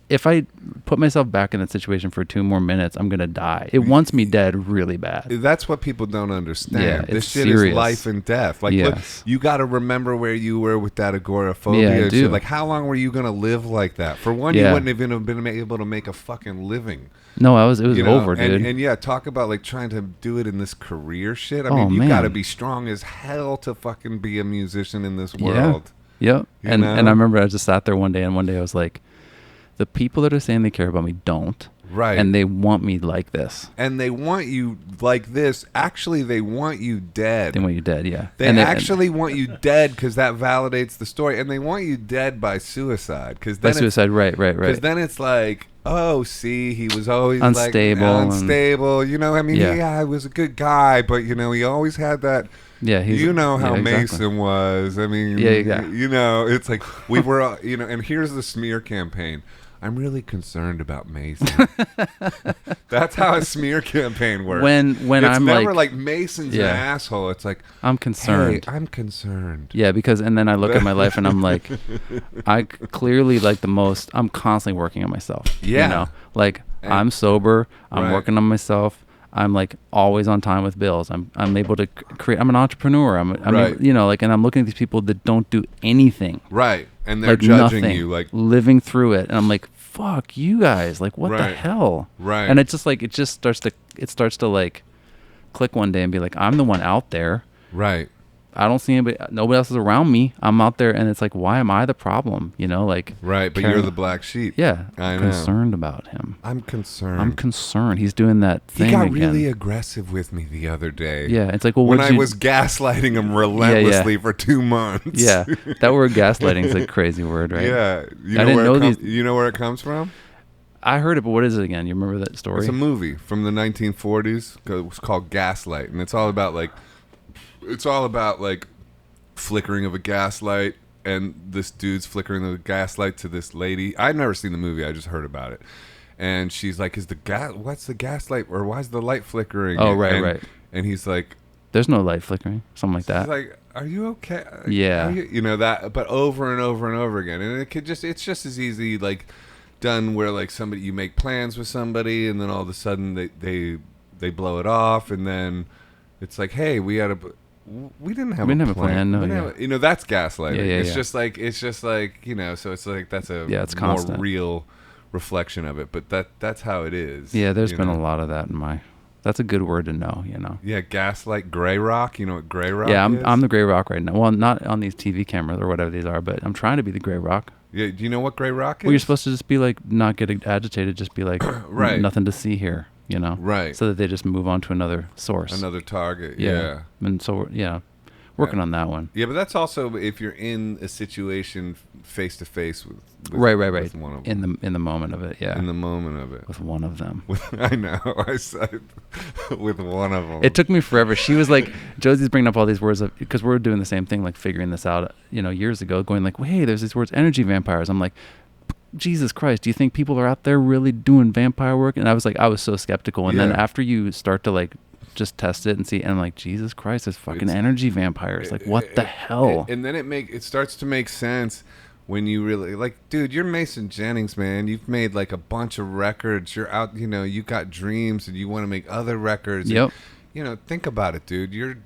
if I put myself back in that situation for 2 more minutes, I'm going to die. It wants me dead really bad. That's what people don't understand. Yeah, this shit serious. is life and death. Like, look, you got to remember where you were with that agoraphobia. Yeah, I do. Shit. Like, how long were you going to live like that? For one, you wouldn't have even been able to make a fucking living. No, it was over, dude. And talk about like trying to do it in this career shit. I mean, you got to be strong as hell to fucking be a musician in this world. Yep. And I remember I just sat there one day I was like, the people that are saying they care about me don't. Right. And they want me like this. And they want you like this. Actually, they want you dead. They want you dead, yeah. They actually want you dead because that validates the story. And they want you dead by suicide. By suicide, right. Because then it's like, oh, see, he was always unstable. Unstable. You know, I mean, he was a good guy, but, you know, he always had that... Yeah, you know how Mason was. I mean, you know, it's like we were, you know, and here's the smear campaign. I'm really concerned about Mason. That's how a smear campaign works. When it's I'm never like Mason's an asshole. It's like, I'm concerned. Hey, I'm concerned. Yeah, because and then I look at my life and I'm like, I clearly like I'm constantly working on myself. Yeah, you know, like I'm sober. I'm working on myself. I'm like always on time with bills. I'm able to create. I'm an entrepreneur. I'm able, you know, like, and I'm looking at these people that don't do anything. Right. And they're like judging nothing, you, like living through it. And I'm like, fuck you guys. Like, what the hell? Right. And it's just like, it starts to like click one day and be like, I'm the one out there. Right. I don't see anybody. Nobody else is around me. I'm out there, and it's like, why am I the problem? You know, like right. But you're the black sheep. Yeah, I'm concerned about him. I'm concerned. He's doing that thing. He got again. really aggressive with me the other day. Yeah, it's like, well, when I was gaslighting him relentlessly for 2 months. Yeah, that word gaslighting is a crazy word, right? Yeah, you know where it comes from. I heard it, but what is it again? You remember that story? It's a movie from the 1940s. It was called Gaslight, and it's all about like flickering of a gaslight, and this dude's flickering the gaslight to this lady. I've never seen the movie. I just heard about it. And she's like, what's the gaslight, or why is the light flickering? Oh, right. And he's like, there's no light flickering, something like that. She's like, are you okay? Yeah. You know that, but over and over and over again. And it's just as easy, like, done where, like, you make plans with somebody, and then all of a sudden they blow it off, and then it's like, hey, we didn't have a plan. No, you know, that's gaslighting. It's just like, you know, so it's like that's a it's more constant. Real reflection of it. But that's how it is. Yeah, there's been a lot of that in my. That's a good word to know, you know. Yeah, gaslight, gray rock. You know what gray rock is? Yeah, I'm the gray rock right now. Well, not on these TV cameras or whatever these are, but I'm trying to be the gray rock. Yeah, do you know what gray rock is? Well, you're supposed to just be like, not get agitated, just be like, nothing to see here. you know? Right. So that they just move on to another source. Another target. Yeah. And so, working on that one. Yeah, but that's also if you're in a situation face to face with Right. with one of them. In the moment of it, yeah. In the moment of it. With one of them. I know. I said with one of them. It took me forever. She was like, Josie's bringing up all these words because we're doing the same thing, like figuring this out, years ago, going like, well, hey, there's these words, energy vampires. I'm like, Jesus Christ, do you think people are out there really doing vampire work? And I was so skeptical. And then after you start to like just test it and see, and I'm like, Jesus Christ, there's fucking energy vampires. Like, what the hell? And then it starts to make sense when you really like, dude, you're Mason Jennings, man. You've made like a bunch of records. You're out, you got dreams and you want to make other records. Yep. And, think about it, dude.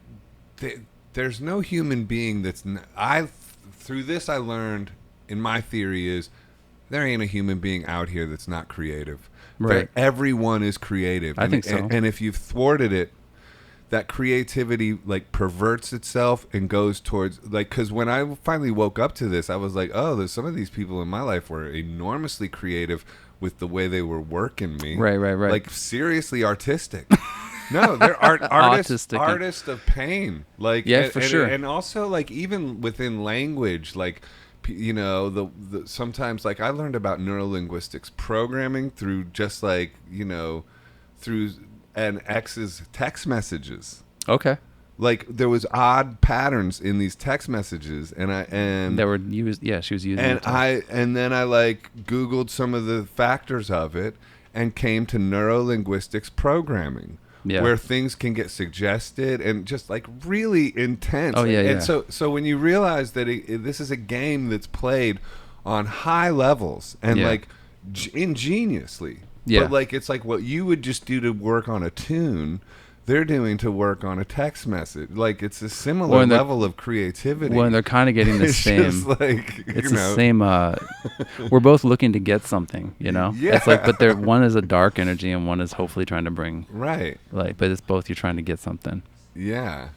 There's no human being through this I learned, in my theory is, there ain't a human being out here that's not creative. Right. Everyone is creative. I think so. And if you've thwarted it, that creativity like perverts itself and goes towards like, because when I finally woke up to this, I was like, oh, there's some of these people in my life were enormously creative with the way they were working me. Right. Like seriously artistic. No, they're artists of pain. Like, for sure. And also like even within language, like, the sometimes like I learned about neurolinguistics programming through just like, through an ex's text messages. Okay. Like there was odd patterns in these text messages and they were used. Yeah, she was using and then I like Googled some of the factors of it and came to neurolinguistics programming. Yeah. Where things can get suggested and just like really intense. Oh, yeah, and so when you realize that this is a game that's played on high levels and like ingeniously, but like it's like what you would just do to work on a tune, they're doing to work on a text message. Like it's a similar level of creativity. Well, and they're kind of getting the same. Just like, it's the same. We're both looking to get something, Yeah. It's like, but one is a dark energy and one is hopefully trying to bring. Right. Like, but it's both you're trying to get something. Yeah.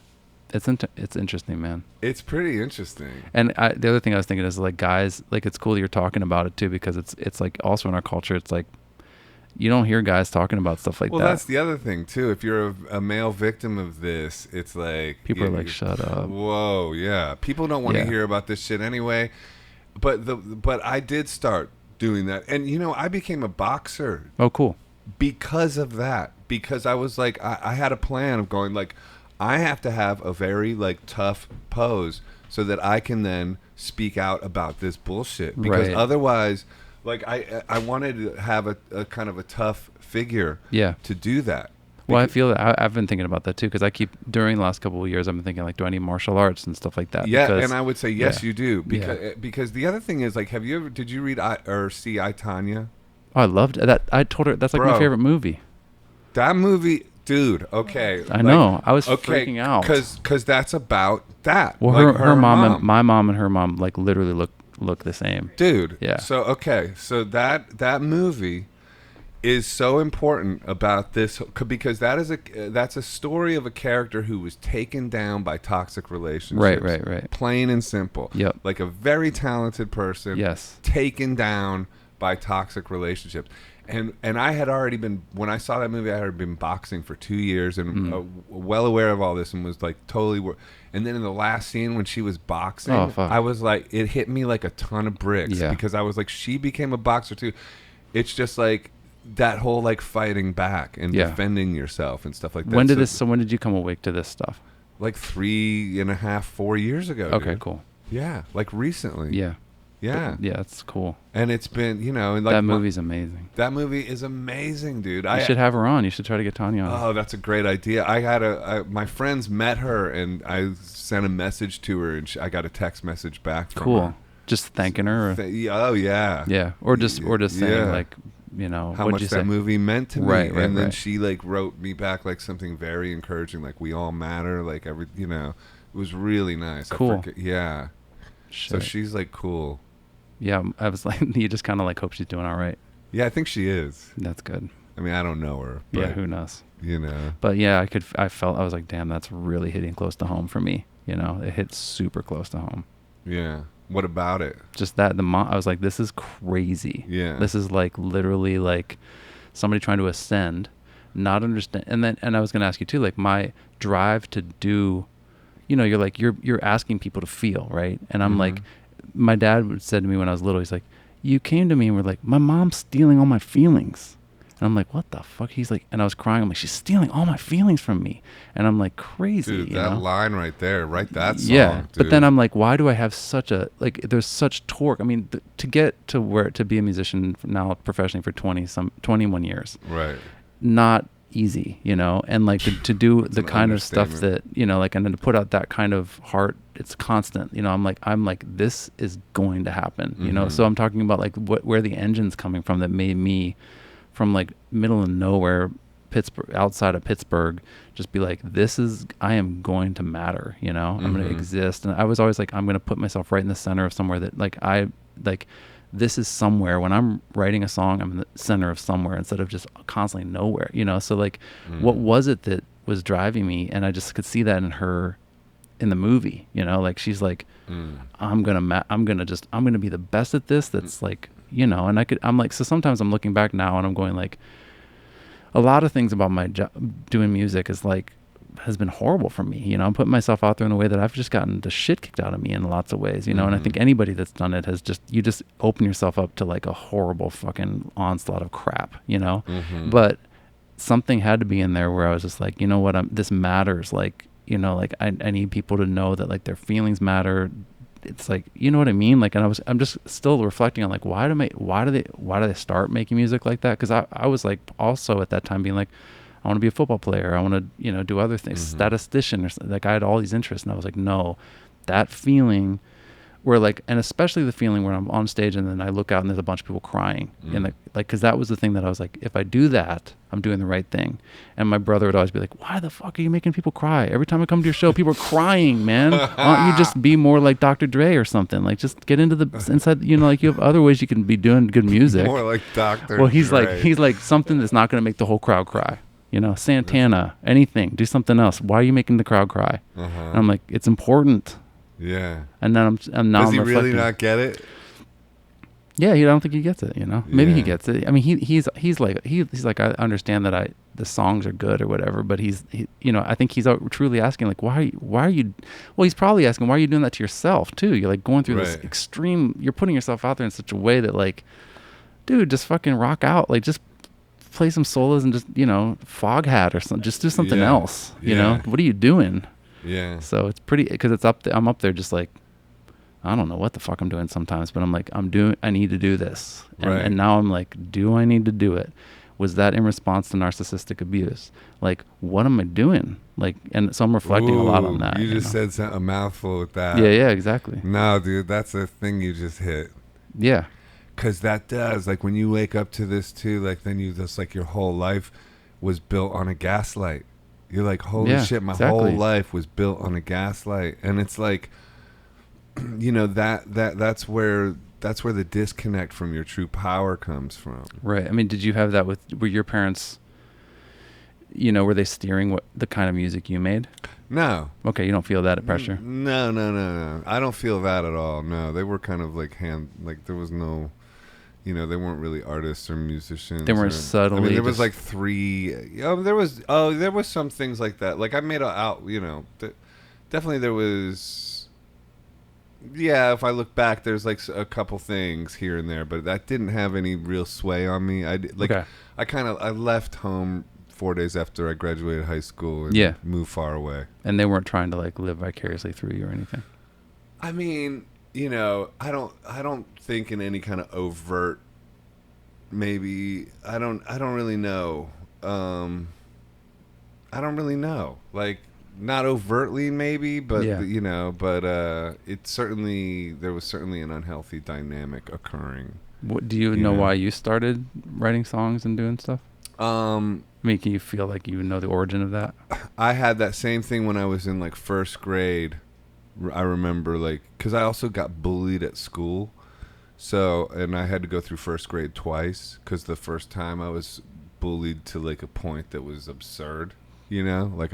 It's interesting, man. It's pretty interesting. And the other thing I was thinking is like guys, like it's cool that you're talking about it too because it's like also in our culture, it's like. You don't hear guys talking about stuff like that. Well, that's the other thing, too. If you're a male victim of this, it's like... People are like, shut up. Whoa, yeah. People don't want to hear about this shit anyway. But I did start doing that. And, I became a boxer. Oh, cool. Because of that. Because I was like... I had a plan of going, like... I have to have a very, like, tough pose so that I can then speak out about this bullshit. Because otherwise... Like I wanted to have a kind of a tough figure to do that. Well, I feel that I've been thinking about that too because I keep during the last couple of years I've been thinking like, do I need martial arts and stuff like that? Yeah, and I would say yes, you do because the other thing is like, did you read or see I, Tonya? Oh, I loved that. I told her that's like my favorite movie. That movie, dude. Okay, I know. I was freaking out because that's about that. Well, like her mom and my mom and her mom like literally look the same, dude. Yeah. So that movie is so important about this because that's a story of a character who was taken down by toxic relationships. Right. Plain and simple. Yep. Like a very talented person. Yes. Taken down by toxic relationships. And I had already been, when I saw that movie, I had been boxing for 2 years and well aware of all this and was like totally. And then in the last scene when she was boxing, I was like, it hit me like a ton of bricks because I was like, she became a boxer too. It's just like that whole like fighting back and defending yourself and stuff like that. When did you come awake to this stuff? Like 3.5, 4 years ago. Okay, dude. Cool. Yeah, like recently. Yeah. Yeah. Yeah, it's cool. And it's been, and like that movie's amazing. That movie is amazing, dude. You should have her on. You should try to get Tanya on. Oh, that's a great idea. I had my friends met her and I sent a message to her and I got a text message back from her. Just thanking her. Oh yeah. Yeah. Or just saying like, how much that movie meant to me. Right. And then she like wrote me back like something very encouraging, like we all matter, like it was really nice. Cool. Yeah. Shit. So she's like cool. Yeah, I was like, you just kind of like hope she's doing all right. Yeah, I think she is. That's good. I mean, I don't know her. But, yeah, who knows? But yeah, I was like, damn, that's really hitting close to home for me. It hit super close to home. Yeah. What about it? Just that I was like, this is crazy. Yeah. This is like literally like somebody trying to ascend not understand. And I was going to ask you too, like my drive to do, you're like, you're asking people to feel, right? And I'm like, my dad said to me when I was little, he's like, you came to me and were like, my mom's stealing all my feelings. And I'm like, what the fuck? He's like, and I was crying. I'm like, she's stealing all my feelings from me. And I'm like, crazy. Dude, that line right there, write that song. Yeah. Dude. But then I'm like, why do I have such a, like, there's such torque. I mean, to get to be a musician now professionally for 21 years. Right. Not easy, and like to do the kind of stuff that, like, and then to put out that kind of heart, it's constant, I'm like, this is going to happen, so I'm talking about like where the engine's coming from that made me from like middle of nowhere, Pittsburgh, outside of Pittsburgh, just be like, I am going to matter, I'm going to exist. And I was always like, I'm going to put myself right in the center of somewhere that this is somewhere. When I'm writing a song, I'm in the center of somewhere instead of just constantly nowhere, so like, what was it that was driving me? And I just could see that in her in the movie, like she's like, I'm going to be the best at this. That's like, and I'm like, so sometimes I'm looking back now and I'm going like, a lot of things about my job doing music is like, has been horrible for me. I'm putting myself out there in a way that I've just gotten the shit kicked out of me in lots of ways, and I think anybody that's done it has you just open yourself up to like a horrible fucking onslaught of crap, but something had to be in there where I was just like, you know what, this matters. Like, like I need people to know that like their feelings matter. It's like, you know what I mean? Like, and I'm just still reflecting on like, why do they start making music like that? Cause I was like, also at that time being like, I want to be a football player. I want to, do other things, statistician or something. Like I had all these interests and I was like, no, that feeling where like, and especially the feeling where I'm on stage and then I look out and there's a bunch of people crying and like, cause that was the thing that I was like, if I do that, I'm doing the right thing. And my brother would always be like, why the fuck are you making people cry? Every time I come to your show, people are crying, man. Why don't you just be more like Dr. Dre or something? Like just get into the inside, like you have other ways you can be doing good music. More like Dr. Well, he's Dre. like something that's not going to make the whole crowd cry. Santana, anything, do something else. Why are you making the crowd cry? And I'm like, it's important. Yeah. And then I'm Does he reflecting. really not get it? Yeah, I don't think he gets it. Maybe he Yeah. gets it. I mean, he's like, I understand that the songs are good or whatever, but he I think he's truly asking like, why are you? Well, he's probably asking, why are you doing that to yourself too? You're like going through this extreme. You're putting yourself out there in such a way that like, dude, just fucking rock out. Like just play some solos and just fog hat or something. Just do something else. What are you doing? Yeah. So it's pretty, because it's I'm up there just like, I don't know what the fuck I'm doing sometimes, but I'm like, I need to do this. And now I'm like, do I need to do it? Was that in response to narcissistic abuse? Like, what am I doing? Like, and so I'm reflecting a lot on that. You just said a mouthful with that. Yeah, exactly. No, dude, that's the thing you just hit. Yeah. Because that does, like, when you wake up to this too, like, then you just, like, your whole life was built on a gaslight. You're like, holy shit, my whole life was built on a gaslight. And it's like, that's where the disconnect from your true power comes from. Right. I mean, did you have that were your parents, were they steering the kind of music you made? No. Okay, you don't feel that pressure? No. I don't feel that at all. No, they were kind of like there was no, they weren't really artists or musicians. They weren't subtly. I mean, there was like three. There was some things like that. Like I made definitely there was. Yeah, if I look back, there's like a couple things here and there, but that didn't have any real sway on me. I left home 4 days after I graduated high school and moved far away. And they weren't trying to like live vicariously through you or anything. I mean, I don't think in any kind of overt. Maybe I don't really know. I don't really know. Like. Not overtly, maybe, but it certainly there was certainly an unhealthy dynamic occurring. What do you know why you started writing songs and doing stuff? I mean, can you feel like you know the origin of that? I had that same thing when I was in like first grade. I remember like because I also got bullied at school, and I had to go through first grade twice because the first time I was bullied to like a point that was absurd. Like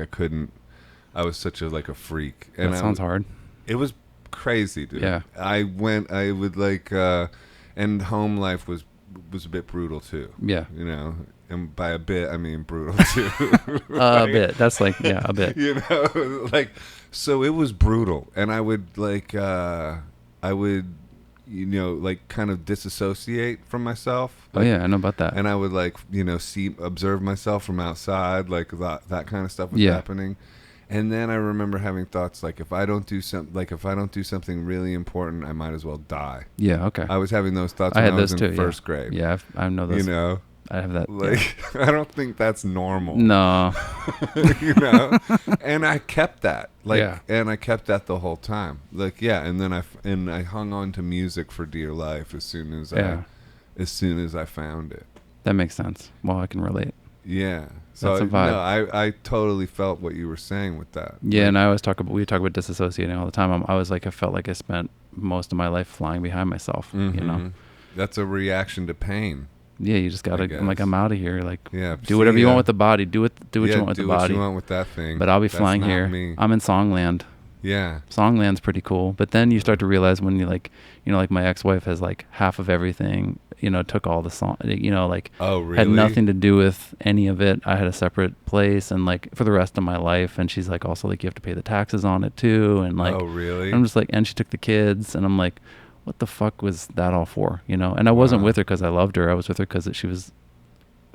I was such a freak. And that sounds hard. It was crazy, dude. Yeah. I would and home life was a bit brutal too. Yeah. and by a bit I mean brutal too. A bit. That's like, yeah, a bit. You know, like, so it was brutal, and I would like you know, like kind of disassociate from myself. Oh yeah, I know about that. And I would like, you know, observe myself from outside, like that kind of stuff was happening. And then I remember having thoughts like, if I don't do something really important, I might as well die. Yeah, okay. I was having those thoughts when I was in first grade. Yeah, I know those. You know, I have that. Like, I don't think that's normal. No. You know, and I kept that. Like, and I kept that the whole time. Like, and then I hung on to music for dear life as soon as I found it. That makes sense. Well, I can relate. Yeah. So that's a vibe. No, I totally felt what you were saying with that. Yeah, and I always we talk about disassociating all the time. I was like, I felt like I spent most of my life flying behind myself. You know, that's a reaction to pain. Yeah, you just gotta. I'm like, I'm out of here. Like, do whatever you want with the body. Do what you want with the body. Do what you want with that thing. But I'll be flying here. Me. I'm in Songland. Yeah. Songland's pretty cool. But then you start to realize when you like, you know, like my ex-wife has like half of everything. You know, took all the song. You know, like, had nothing to do with any of it. I had a separate place, and like for the rest of my life. And she's like, also like, you have to pay the taxes on it too. And like, oh really? I'm just like, and she took the kids, and I'm like, what the fuck was that all for? You know? And I wasn't with her because I loved her. I was with her because she was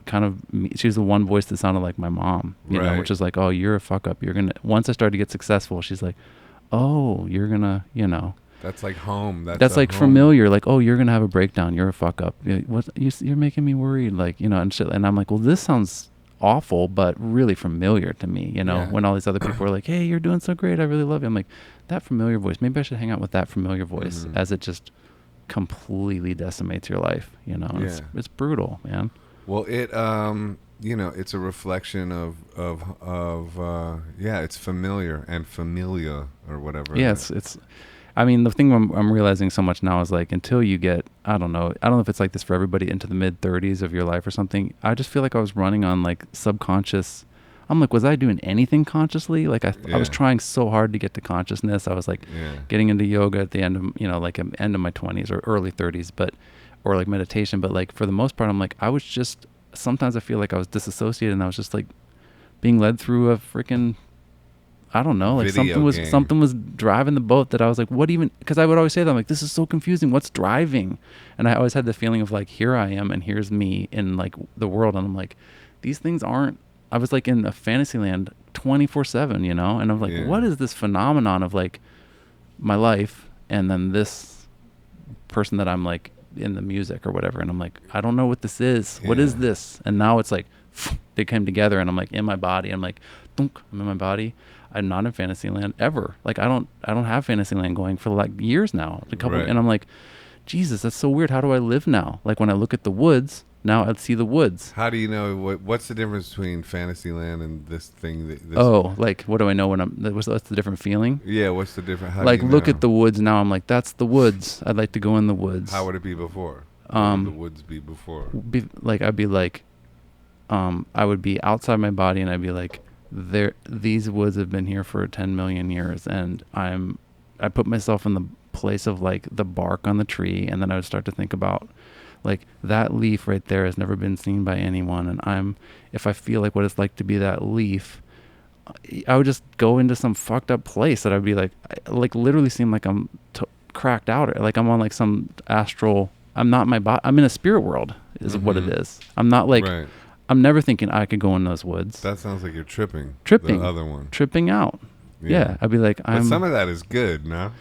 kind of she was the one voice that sounded like my mom, you know, which is like, oh, you're a fuck up. You're gonna, once I started to get successful, she's like, oh, you're gonna, you know, that's like home. That's like home. Familiar. Like, oh, you're gonna have a breakdown. You're a fuck up. You're making me worried. Like, you know, and shit. And I'm like, well, this sounds awful, but really familiar to me. You know, when all these other people are like, hey, you're doing so great. I really love you. I'm like, that familiar voice. Maybe I should hang out with that familiar voice, as it just completely decimates your life. You know, it's brutal, man. Well, it you know, it's a reflection of it's familiar and familia or whatever. Yeah, it's I mean, the thing I'm realizing so much now is like, until you get, I don't know if it's like this for everybody, into the mid 30s of your life or something, I just feel like I was running on like subconscious. I'm like, was I doing anything consciously? Like I was trying so hard to get to consciousness. I was like getting into yoga at the end of, you know, like end of my 20s or early 30s, or like meditation. But like for the most part, I'm like, I was just, sometimes I feel like I was disassociated, and I was just like being led through a freaking, I don't know, like something was driving the boat that I was like, what even, because I would always say that, I'm like, this is so confusing, what's driving? And I always had the feeling of like, here I am and here's me in like the world, and I'm like, these things aren't, I was like in a fantasy land 24/7, you know? And I'm like, what is this phenomenon of like my life and then this person that I'm like in the music or whatever? And I'm like, I don't know what this is. What is this? And now it's like they came together, and I'm like in my body. I'm like, thunk, I'm in my body. I'm not in Fantasyland ever. Like I don't have Fantasyland going for like years now. And I'm like, Jesus, that's so weird. How do I live now? Like when I look at the woods, now I see the woods. How do you know what's the difference between Fantasyland and this thing? Like what do I know when what's the different feeling? Yeah, what's the different? How like do you look know? at the woods now. I'm like, that's the woods. I'd like to go in the woods. How would it be before? How would the woods be before? I'd be like, I would be outside my body, and I'd be like, these woods have been here for 10 million years, and I put myself in the place of like the bark on the tree, and then I would start to think about like that leaf right there has never been seen by anyone, and if I feel like what it's like to be that leaf, I would just go into some fucked up place that I'd be like literally seem like I'm cracked out, like I'm on like some astral, I'm not my body, I'm in a spirit world is what it is. I'm not like I'm never thinking I could go in those woods. That sounds like you're tripping. The other one. Tripping out. Yeah. I'd be like, but some of that is good, no?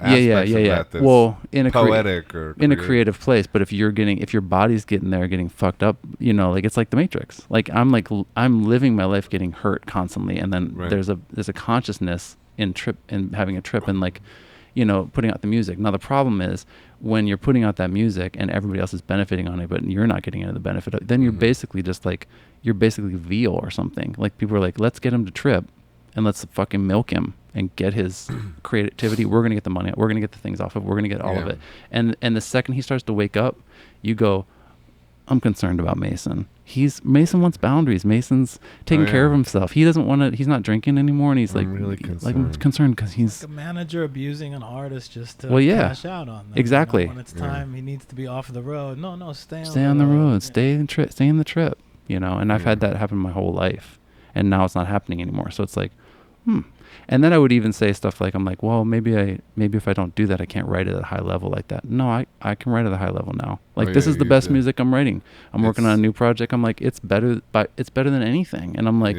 Yeah. Well, in a poetic or in a creative place. But if your body's getting fucked up, you know, like it's like the Matrix. Like I'm living my life getting hurt constantly, and then there's a consciousness in having a trip, and like, you know, putting out the music. Now the problem is when you're putting out that music and everybody else is benefiting on it, but you're not getting any of the benefit of it, then you're basically just like, you're basically veal or something. Like people are like, let's get him to trip and let's fucking milk him and get his creativity. We're going to get the money out. We're going to get the things off of. We're going to get all of it. And the second he starts to wake up, you go, I'm concerned about Mason. Mason wants boundaries. Mason's taking care of himself. He doesn't want to, he's not drinking anymore. And he's I'm really concerned. Like, I'm concerned because he's like a manager abusing an artist just to cash out on them. Exactly. You know, when it's time, he needs to be off the road. No, stay on the road. Stay in the trip. you know, and I've had that happen my whole life, and now it's not happening anymore. So it's like, And then I would even say stuff like, I'm like, well, maybe if I don't do that, I can't write it at a high level like that. No, I can write at a high level now. Like, this is the best music I'm writing. I'm working on a new project. I'm like, it's better than anything. And I'm like,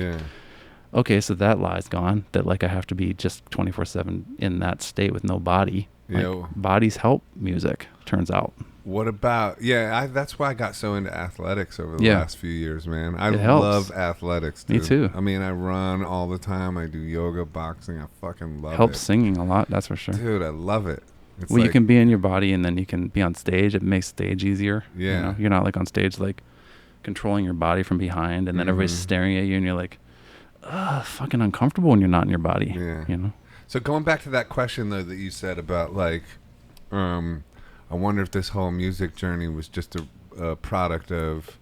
okay, so that lie's gone, that like I have to be just 24/7 in that state with no body. Like, bodies help music, turns out. What about, that's why I got so into athletics over the last few years, man. I love athletics, dude. Me too. I mean, I run all the time. I do yoga, boxing. I fucking love it. Helps singing a lot, that's for sure. Dude, I love it. It's you can be in your body and then you can be on stage. It makes stage easier. Yeah. You know? You're not like on stage like controlling your body from behind and then everybody's staring at you and you're like, fucking uncomfortable when you're not in your body. Yeah. You know? So going back to that question, though, that you said about like, I wonder if this whole music journey was just a product of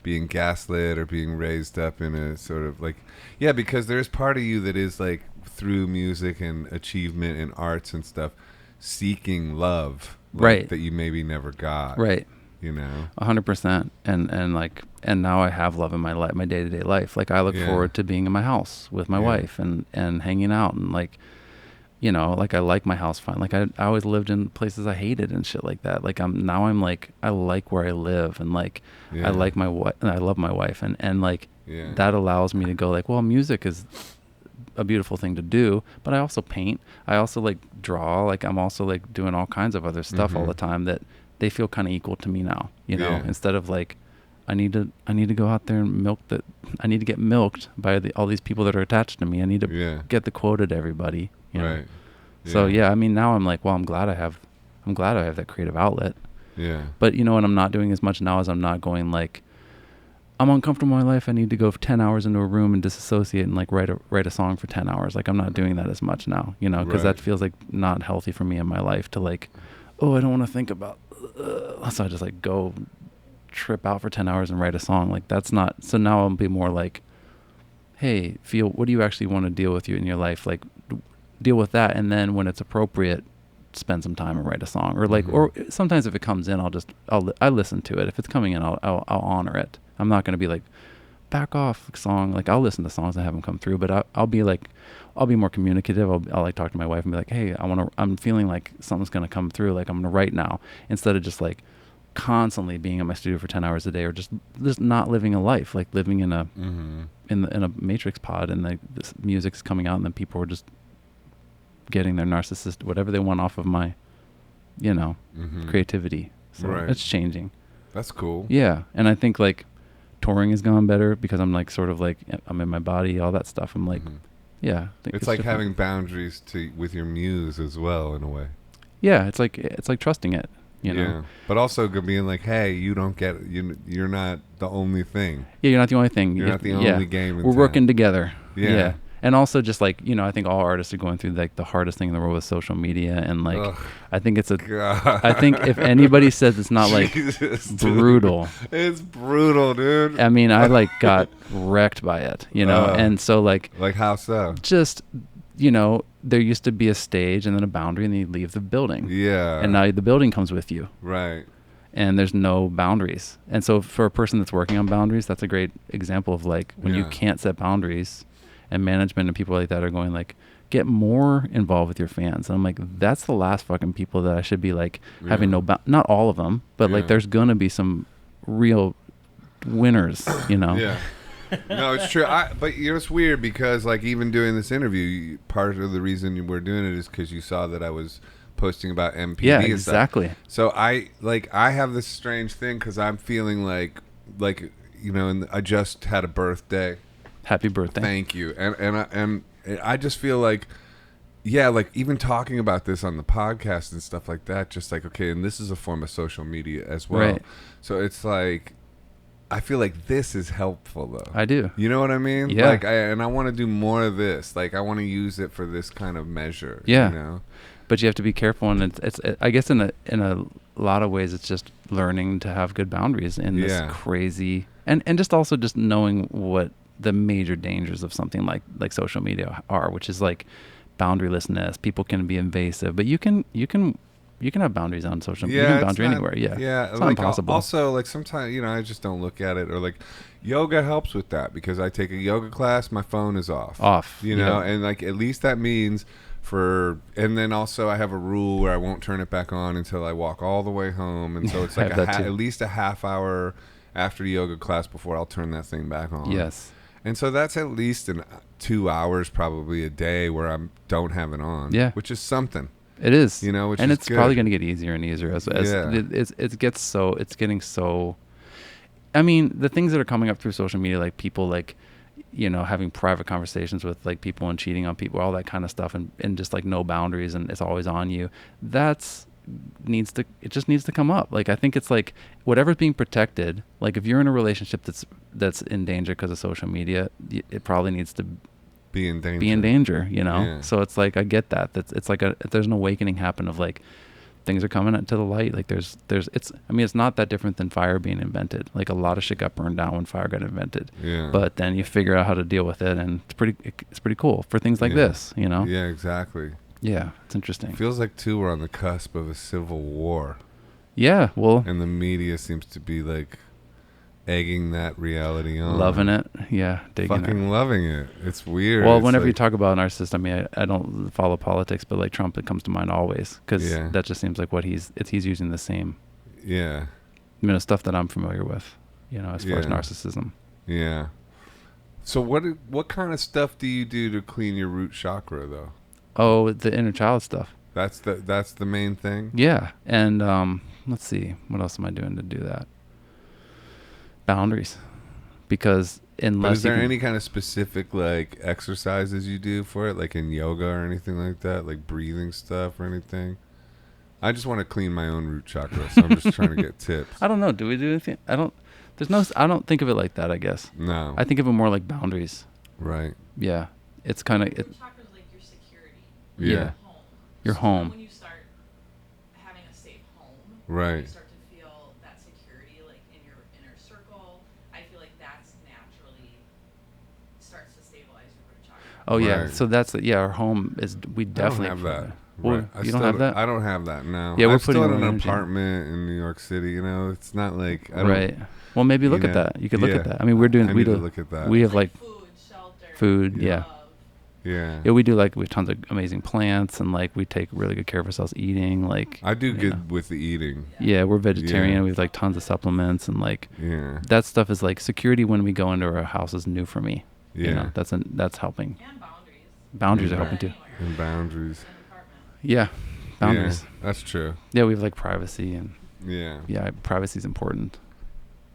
being gaslit or being raised up in a sort of like, because there's part of you that is like through music and achievement and arts and stuff, seeking love, like, that you maybe never got. Right. You know, 100%. And now I have love in my life, my day-to-day life. Like, I look forward to being in my house with my wife and hanging out and like, you know, like I like my house fine. Like I always lived in places I hated and shit like that. Like I'm like, I like where I live and like, I like my wife and I love my wife and like, that allows me to go like, well, music is a beautiful thing to do, but I also paint. I also like draw. Like I'm also like doing all kinds of other stuff all the time that they feel kind of equal to me now, you know, instead of like, I need to go out there and I need to get milked by all these people that are attached to me. I need to get the quota to everybody. You know? Right. Yeah. So I mean, now I'm like, well, I'm glad I have that creative outlet. Yeah. But you know what I'm not doing as much now is I'm not going like, I'm uncomfortable in my life. I need to go for 10 hours into a room and disassociate and like write a song for 10 hours. Like I'm not doing that as much now, you know, because that feels like not healthy for me in my life to like, I don't want to think about, so I just like go trip out for 10 hours and write a song. Like that's not, so now I'll be more like, hey, what do you actually want to deal with in your life? Like deal with that. And then when it's appropriate, spend some time and write a song or like, or sometimes if it comes in, I listen to it. If it's coming in, I'll honor it. I'm not going to be like, back off song. Like I'll listen to songs that haven't come through, but I'll be more communicative. I'll like talk to my wife and be like, hey, I'm feeling like something's going to come through. Like I'm going to write now, instead of just like constantly being in my studio for 10 hours a day or just not living a life, like living in a, in a matrix pod and like this music's coming out and then people are just getting their narcissist, whatever they want off of my, you know, creativity. So it's changing. That's cool. Yeah. And I think like touring has gone better because I'm like, sort of like, I'm in my body, all that stuff. I'm like, it's like having boundaries with your muse as well in a way. Yeah. It's like trusting it, you know? Yeah. But also being like, hey, you don't get, you're not the only thing. Yeah. You're not the only thing. You're not the only game in We're town. working together. Yeah. And also just like, you know, I think all artists are going through like the hardest thing in the world with social media. And like, I think I think if anybody says it's not like brutal. It's brutal, dude. I mean, I like got wrecked by it, you know? And so like how so? Just, you know, there used to be a stage and then a boundary and then you leave the building. Yeah. And now the building comes with you. Right. And there's no boundaries. And so for a person that's working on boundaries, that's a great example of like when you can't set boundaries. And management and people like that are going like, get more involved with your fans. And I'm like, that's the last fucking people that I should be like having not all of them, but like there's gonna be some real winners, you know? Yeah. No, it's true. But you know, it's weird because like even doing this interview, part of the reason we're doing it is because you saw that I was posting about MPD. Yeah, and exactly. Stuff. So I have this strange thing because I'm feeling like you know, and I just had a birthday. Happy birthday. Thank you. And I just feel like, like even talking about this on the podcast and stuff like that, just like, okay, and this is a form of social media as well. Right. So it's like, I feel like this is helpful though. I do. You know what I mean? Yeah. Like, I want to do more of this. Like, I want to use it for this kind of measure. Yeah. You know? But you have to be careful, and it's I guess in a lot of ways it's just learning to have good boundaries in this crazy, and just also just knowing what the major dangers of something like social media are, which is like boundarylessness. People can be invasive, but you can You can have boundaries on social media. Yeah, You can it's boundary not- anywhere. Yeah. Yeah, It's not impossible. Also, like sometimes, I just don't look at it, or like yoga helps with that because I take a yoga class, my phone is off. And like at least that means and then also I have a rule where I won't turn it back on until I walk all the way home, and so it's like at least a half hour after yoga class before I'll turn that thing back on. Yes. And so that's at least 2 hours probably a day where I don't have it on. Yeah. Which is something. It is. Which and is it's good. probably going to get easier and easier as it's getting so. I mean, the things that are coming up through social media, like people like, having private conversations with like people and cheating on people, all that kind of stuff, and just like no boundaries, and it's always on you. It just needs to come up. Like, I think it's like whatever's being protected, like if you're in a relationship that's in danger because of social media, it probably needs to be in danger. Yeah. So it's like, I get that. It's like there's an awakening happen of like things are coming to the light. Like it's not that different than fire being invented. Like a lot of shit got burned down when fire got invented. Yeah. But then you figure out how to deal with it, and it's pretty cool for things like this, Yeah, exactly. Yeah, it's interesting. It feels like too we're on the cusp of a civil war. Yeah, well, And the media seems to be like egging that reality on. loving it. Yeah, digging Fucking it. loving it. It's weird. Well, It's whenever like, you talk about narcissist, I mean, I don't follow politics, but like Trump, it comes to mind always, because that just seems like what he's using the same, Yeah. stuff that I'm familiar with, as far as narcissism. Yeah. So what kind of stuff do you do to clean your root chakra though? Oh, the inner child stuff. That's the main thing? Yeah, and let's see, what else am I doing to do that? Boundaries, because But is there any kind of specific like exercises you do for it, like in yoga or anything like that, like breathing stuff or anything? I just want to clean my own root chakra, so I'm just trying to get tips. I don't know. Do we do anything? I don't think of it like that, I guess. No. I think of it more like boundaries. Right. Yeah. It's kind of... Root chakra is like your security. Yeah. Home. Your So home. when you start having a safe home, Right. you start to feel that security like in your inner circle. I feel like that's naturally starts to stabilize your root chakra. Oh, yeah. Right. So that's... our home is... We definitely... I don't have that. Well, Right. you don't have that? I don't have that, no. Yeah, we're I'm still putting in our an energy. apartment in New York City, It's not like... I don't, Right. Well, maybe look you at know, that. You could look yeah. at that. I mean, we're doing... I we need to do. look at that. We have like... food, shelter, Food, yeah. love. Yeah. Yeah, we do like... We have tons of amazing plants, and like we take really good care of ourselves eating. Like... I do good with the eating. Yeah, we're vegetarian. Yeah. We have like tons of supplements, and like... Yeah. That stuff is like... Security when we go into our house is new for me. Yeah. That's helping. And boundaries. Boundaries are Yeah. helping too. Anywhere. And boundaries. In an apartment. Yeah. Boundaries. Yeah, that's true. Yeah, we have like privacy, and Yeah. privacy is important.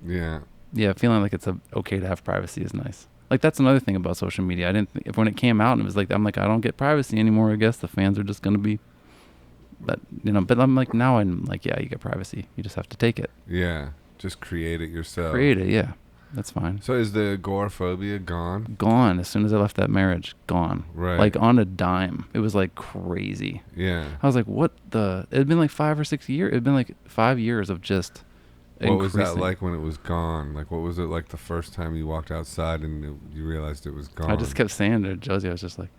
Yeah. Yeah, feeling like it's okay to have privacy is nice. Like that's another thing about social media. I didn't think, when it came out and it was like, I'm like, I don't get privacy anymore. I guess the fans are just going to be, but I'm like, now I'm like, yeah, you get privacy. You just have to take it. Yeah. Just create it yourself. Create it. Yeah, that's fine. So is the agoraphobia gone? Gone as soon as I left that marriage. Gone. Right. Like on a dime. It was like crazy. Yeah. I was like, what the? It had been like 5 or 6 years. It had been like 5 years of just. What was that increasing. like when it was gone? Like, what was it like the first time you walked outside and you realized it was gone? I just kept saying to Josie, I was just like,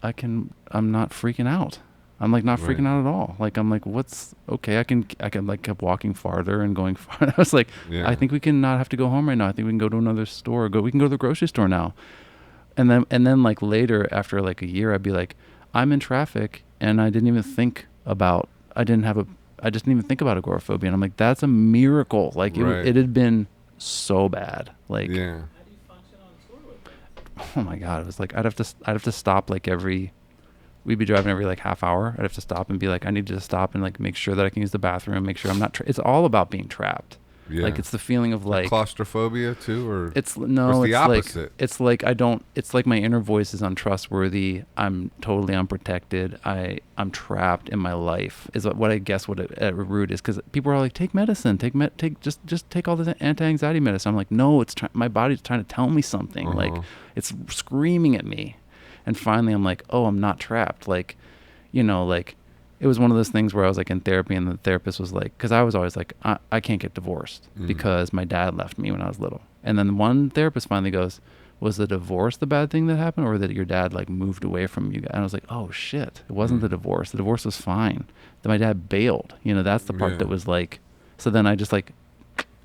I'm not freaking out. I'm like not freaking Right. out at all. Like I'm like, what's okay? I can like kept walking farther and going farther. I was like, Yeah. I think we can not have to go home right now. I think we can go to another store. We can go to the grocery store now. And then like later after like a year, I'd be like, I'm in traffic and I didn't even think about. I just didn't even think about agoraphobia. And I'm like, that's a miracle. Like Right. it had been so bad. Like, Yeah. How do you function on tour with that? oh my God, it was like I'd have to stop like we'd be driving every like half hour. I'd have to stop and be like, I need to stop and like make sure that I can use the bathroom, make sure I'm not it's all about being trapped. Yeah. Like it's the feeling of like claustrophobia too, or it's What's no the it's opposite? like it's like it's like my inner voice is untrustworthy. I'm totally unprotected. I'm trapped in my life is what I guess what it, at root is, because people are like, take medicine, just take all this anti-anxiety medicine. I'm like, no, my body's trying to tell me something. Uh-huh. Like it's screaming at me. And finally I'm like, oh, I'm not trapped. Like, like it was one of those things where I was like in therapy, and the therapist was like, because I was always like, I can't get divorced because my dad left me when I was little. And then one therapist finally goes, was the divorce the bad thing that happened, or that your dad like moved away from you guys? And I was like, oh shit, it wasn't the divorce. The divorce was fine. Then my dad bailed. You know, that's the part that was like, so then I just like,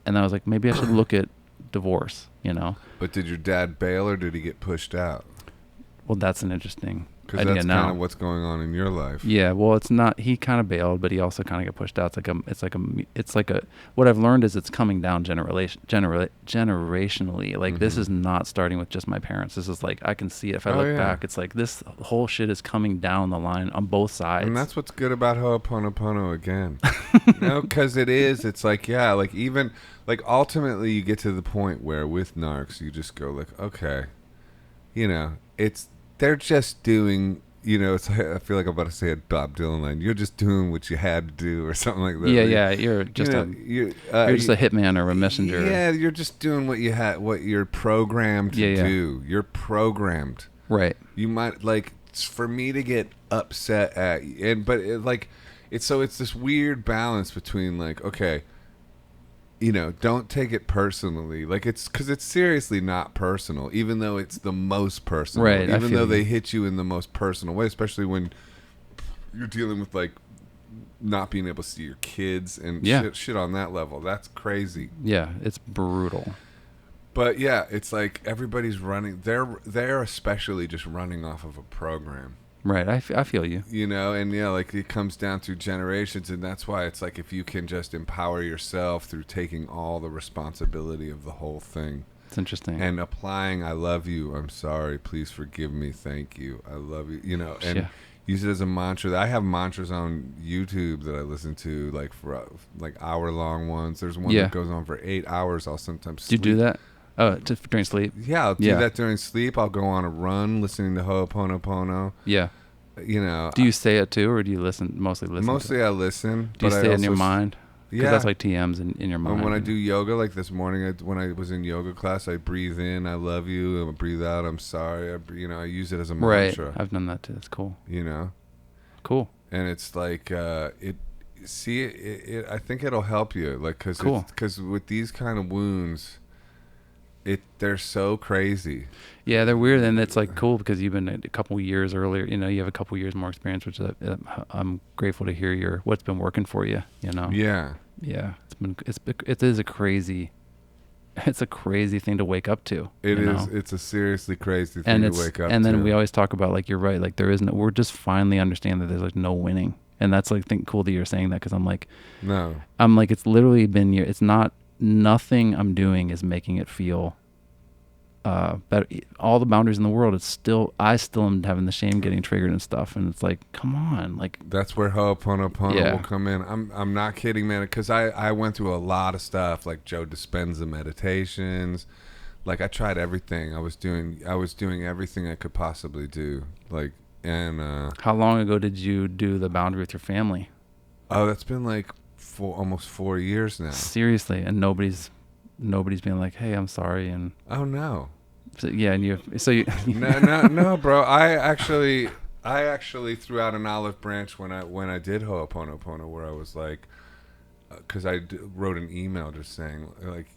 and then I was like, maybe I should look at divorce, you know? But did your dad bail or did he get pushed out? Well, that's an interesting Because idea that's now. kind of what's going on in your life. Yeah, well, it's not. He kind of bailed, but he also kind of got pushed out. It's like a. What I've learned is it's coming down generationally. Like this is not starting with just my parents. This is like I can see it. If I look back, it's like this whole shit is coming down the line on both sides. And that's what's good about Ho'oponopono again. Because it is. It's like like even like ultimately you get to the point where with narcs you just go like, okay, they're just doing, it's like, I feel like I'm about to say a Bob Dylan line. You're just doing what you had to do or something like that. Yeah, you're just you're just a hitman or a messenger. Yeah, you're just doing what you're programmed to do. You're programmed. Right. You might for me to get upset at but it's this weird balance between like, okay, don't take it personally. Like it's because it's seriously not personal, even though it's the most personal. Right. Even though they hit you in the most personal way, especially when you're dealing with like not being able to see your kids and shit on that level. That's crazy. Yeah, it's brutal. But yeah, it's like everybody's running. They're especially just running off of a program. Right, I feel you. And like it comes down through generations, and that's why it's like if you can just empower yourself through taking all the responsibility of the whole thing. It's interesting. And applying, I love you, I'm sorry, please forgive me, thank you, I love you, and use it as a mantra. I have mantras on YouTube that I listen to, like for like hour-long ones. There's one that goes on for 8 hours. I'll sometimes sleep. Do you do that? Oh, just during sleep? Yeah, I'll do that during sleep. I'll go on a run listening to Ho'oponopono. Yeah. Do you say it too, or do you mostly listen? Mostly I listen. Do you say it in your mind? Yeah. Because that's like TMs in your mind. And when I do yoga, like this morning, when I was in yoga class, I breathe in, I love you, and I breathe out, I'm sorry. I use it as a mantra. Right. I've done that too. That's cool. Cool. And it's like, I think it'll help you. Like, because with these kind of wounds, they're so crazy. Yeah, they're weird, and it's like cool because you've been a couple years earlier. You have a couple years more experience, which I'm grateful to hear what's been working for you. Yeah. Yeah, it is a crazy thing to wake up to. It is. It's a seriously crazy thing to wake up to. And then we always talk about, like, you're right. Like we're just finally understand that there's like no winning, and that's like cool that you're saying that because I'm like, no, it's literally been it's not. Nothing I'm doing is making it feel better. All the boundaries in the world, I still am having the shame getting triggered and stuff, and it's like, come on, like that's where Ho'oponopono will come in. I'm not kidding, man, because I went through a lot of stuff, like Joe Dispenza meditations. Like I tried everything. I was doing everything I could possibly do. Like, and how long ago did you do the boundary with your family? Oh, that's been like almost 4 years now. Seriously, and nobody's been like, "Hey, I'm sorry," and oh no. So, yeah, and you no, bro. I actually threw out an olive branch when I did Ho'oponopono, where I was like, because wrote an email just saying like,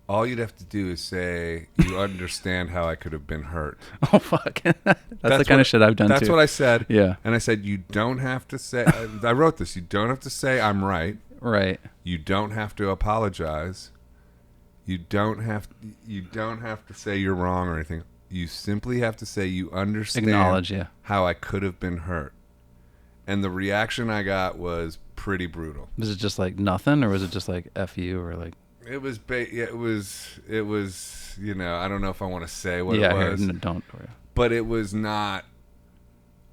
all you'd have to do is say, you understand how I could have been hurt. Oh, fuck. That's the kind of shit I've done, That's too. what I said. Yeah. And I said, you don't have to say, I wrote this, you don't have to say I'm right. Right. You don't have to apologize. You don't have to say you're wrong or anything. You simply have to say you understand Acknowledge, how I could have been hurt. And the reaction I got was pretty brutal. Was it just like nothing, or was it just like F you, or like... It was, it was, I don't know if I want to say what it was. Yeah, don't. But it was not,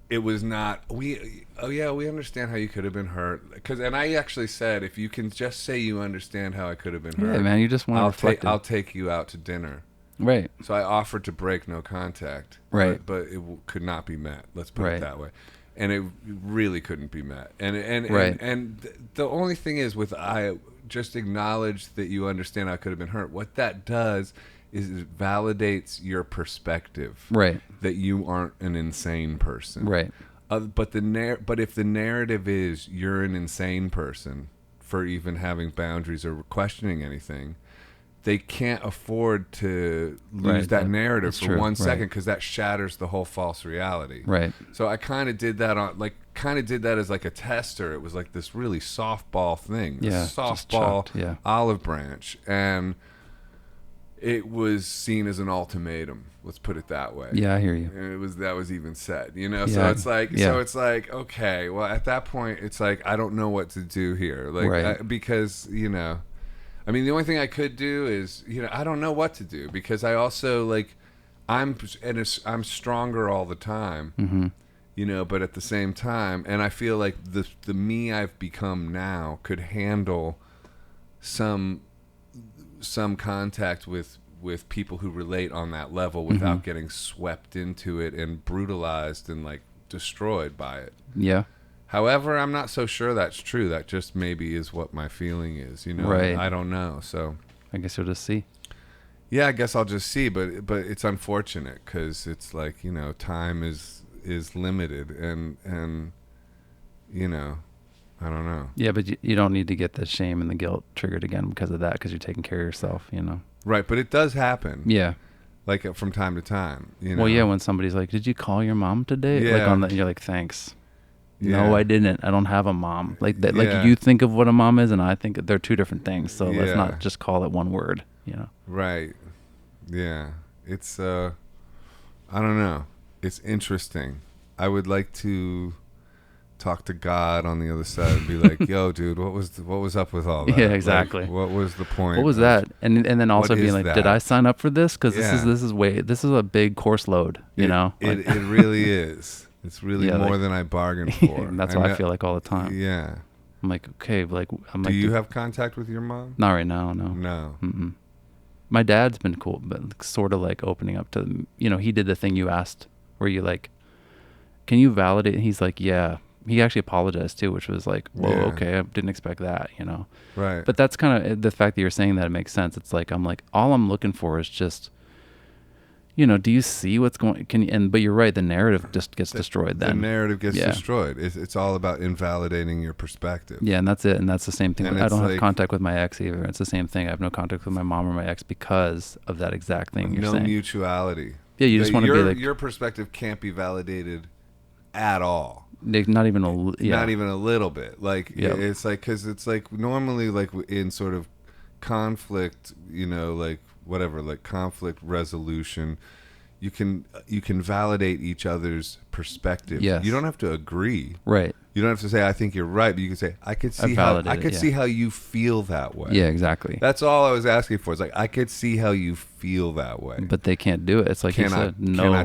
we understand how you could have been hurt. And I actually said, if you can just say you understand how I could have been hurt. Yeah, man, you just want to reflect I'll take you out to dinner. Right. So I offered to break no contact. Right. But it could not be met. Let's put it that way. And it really couldn't be met. And the only thing is I just acknowledge that you understand how I could have been hurt. What that does is it validates your perspective. Right. That you aren't an insane person. Right. But if the narrative is you're an insane person for even having boundaries or questioning anything, they can't afford to lose that narrative for 1 second, because that shatters the whole false reality. Right. So I kind of did that as like a tester. It was like this really softball thing, softball olive branch, and it was seen as an ultimatum. Let's put it that way. Yeah, I hear you. And that was even said, you know. So it's like, okay, well, at that point, it's like I don't know what to do here, like because you know. I mean, the only thing I could do is, you know, I don't know what to do, because I also, like, I'm stronger all the time, you know, but at the same time, and I feel like the me I've become now could handle some contact with people who relate on that level without getting swept into it and brutalized and, like, destroyed by it. Yeah. However, I'm not so sure that's true. That just maybe is what my feeling is, you know. Right. I don't know. So I guess you'll just see. Yeah, I guess I'll just see, but it's unfortunate, because it's like, you know, time is limited, and you know, I don't know. Yeah, but you don't need to get the shame and the guilt triggered again because of that, because you're taking care of yourself, you know. Right, but it does happen. Yeah. Like from time to time, you know. Well, yeah, when somebody's like, "Did you call your mom today?" Yeah. Like on that, you're like, "Thanks." Yeah. No, I didn't. I don't have a mom. Like that. Like you think of what a mom is, and I think they're two different things. So let's not just call it one word. You know. Right. Yeah. It's I don't know. It's interesting. I would like to talk to God on the other side and be like, "Yo, dude, what was up with all that?" Yeah, exactly. Like, what was the point? What was that? And then also being like, that? "Did I sign up for this? Because this is a big course load. You know. It really is. It's really more than I bargained for. And that's what I feel like all the time. Yeah. I'm like, okay, like I'm Do you have contact with your mom? Not right now, no. No. Mm-mm. My dad's been cool, but sort of like opening up to, you know, he did the thing you asked where you like, can you validate? And he's like, yeah. He actually apologized too, which was like, whoa, okay, I didn't expect that, you know. Right. But that's kind of the fact that you're saying that, it makes sense. It's like, I'm like, all I'm looking for is just, you know, do you see what's going? But you're right. The narrative just gets destroyed. Then the narrative gets destroyed. It's all about invalidating your perspective. Yeah, and that's it. And that's the same thing. I don't have like, contact with my ex either. It's the same thing. I have no contact with my mom or my ex because of that exact thing you're saying. No mutuality. Yeah, you just want to be like, your perspective can't be validated at all. Not even not even a little bit. Like it's like, because it's like normally like in sort of conflict, you know, like whatever, like conflict resolution, you can validate each other's perspective. Yes. You don't have to agree. Right. You don't have to say I think you're right, but you can say I could see how you feel that way. Yeah, exactly. That's all I was asking for. It's like I could see how you feel that way. But they can't do it. It's like cannot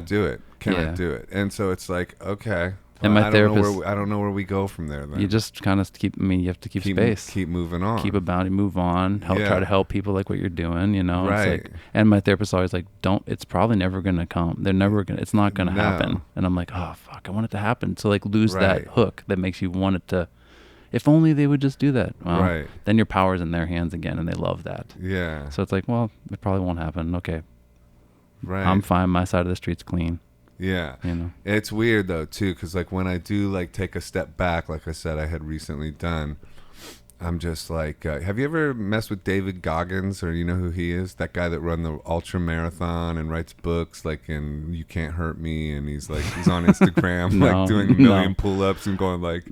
do it. Cannot do it. And so it's like, okay. And my therapist, I don't know where we go from there. Then you just kind of keep. I mean, you have to keep space, keep moving on, keep a boundary, move on, try to help people like what you're doing. You know, right? It's like, and my therapist always like, don't. It's probably never gonna come. They're never gonna. It's not gonna happen. And I'm like, oh fuck, I want it to happen. So like, lose that hook that makes you want it to. If only they would just do that. Well, then your power's in their hands again, and they love that. Yeah. So it's like, well, it probably won't happen. Okay. Right. I'm fine. My side of the street's clean. Yeah. You know. It's weird though too, because like when I do like take a step back, like I said I had recently done, I'm just like, have you ever messed with David Goggins, or you know who he is? That guy that run the ultra marathon and writes books like in You Can't Hurt Me, and he's on Instagram like doing a million pull-ups and going like,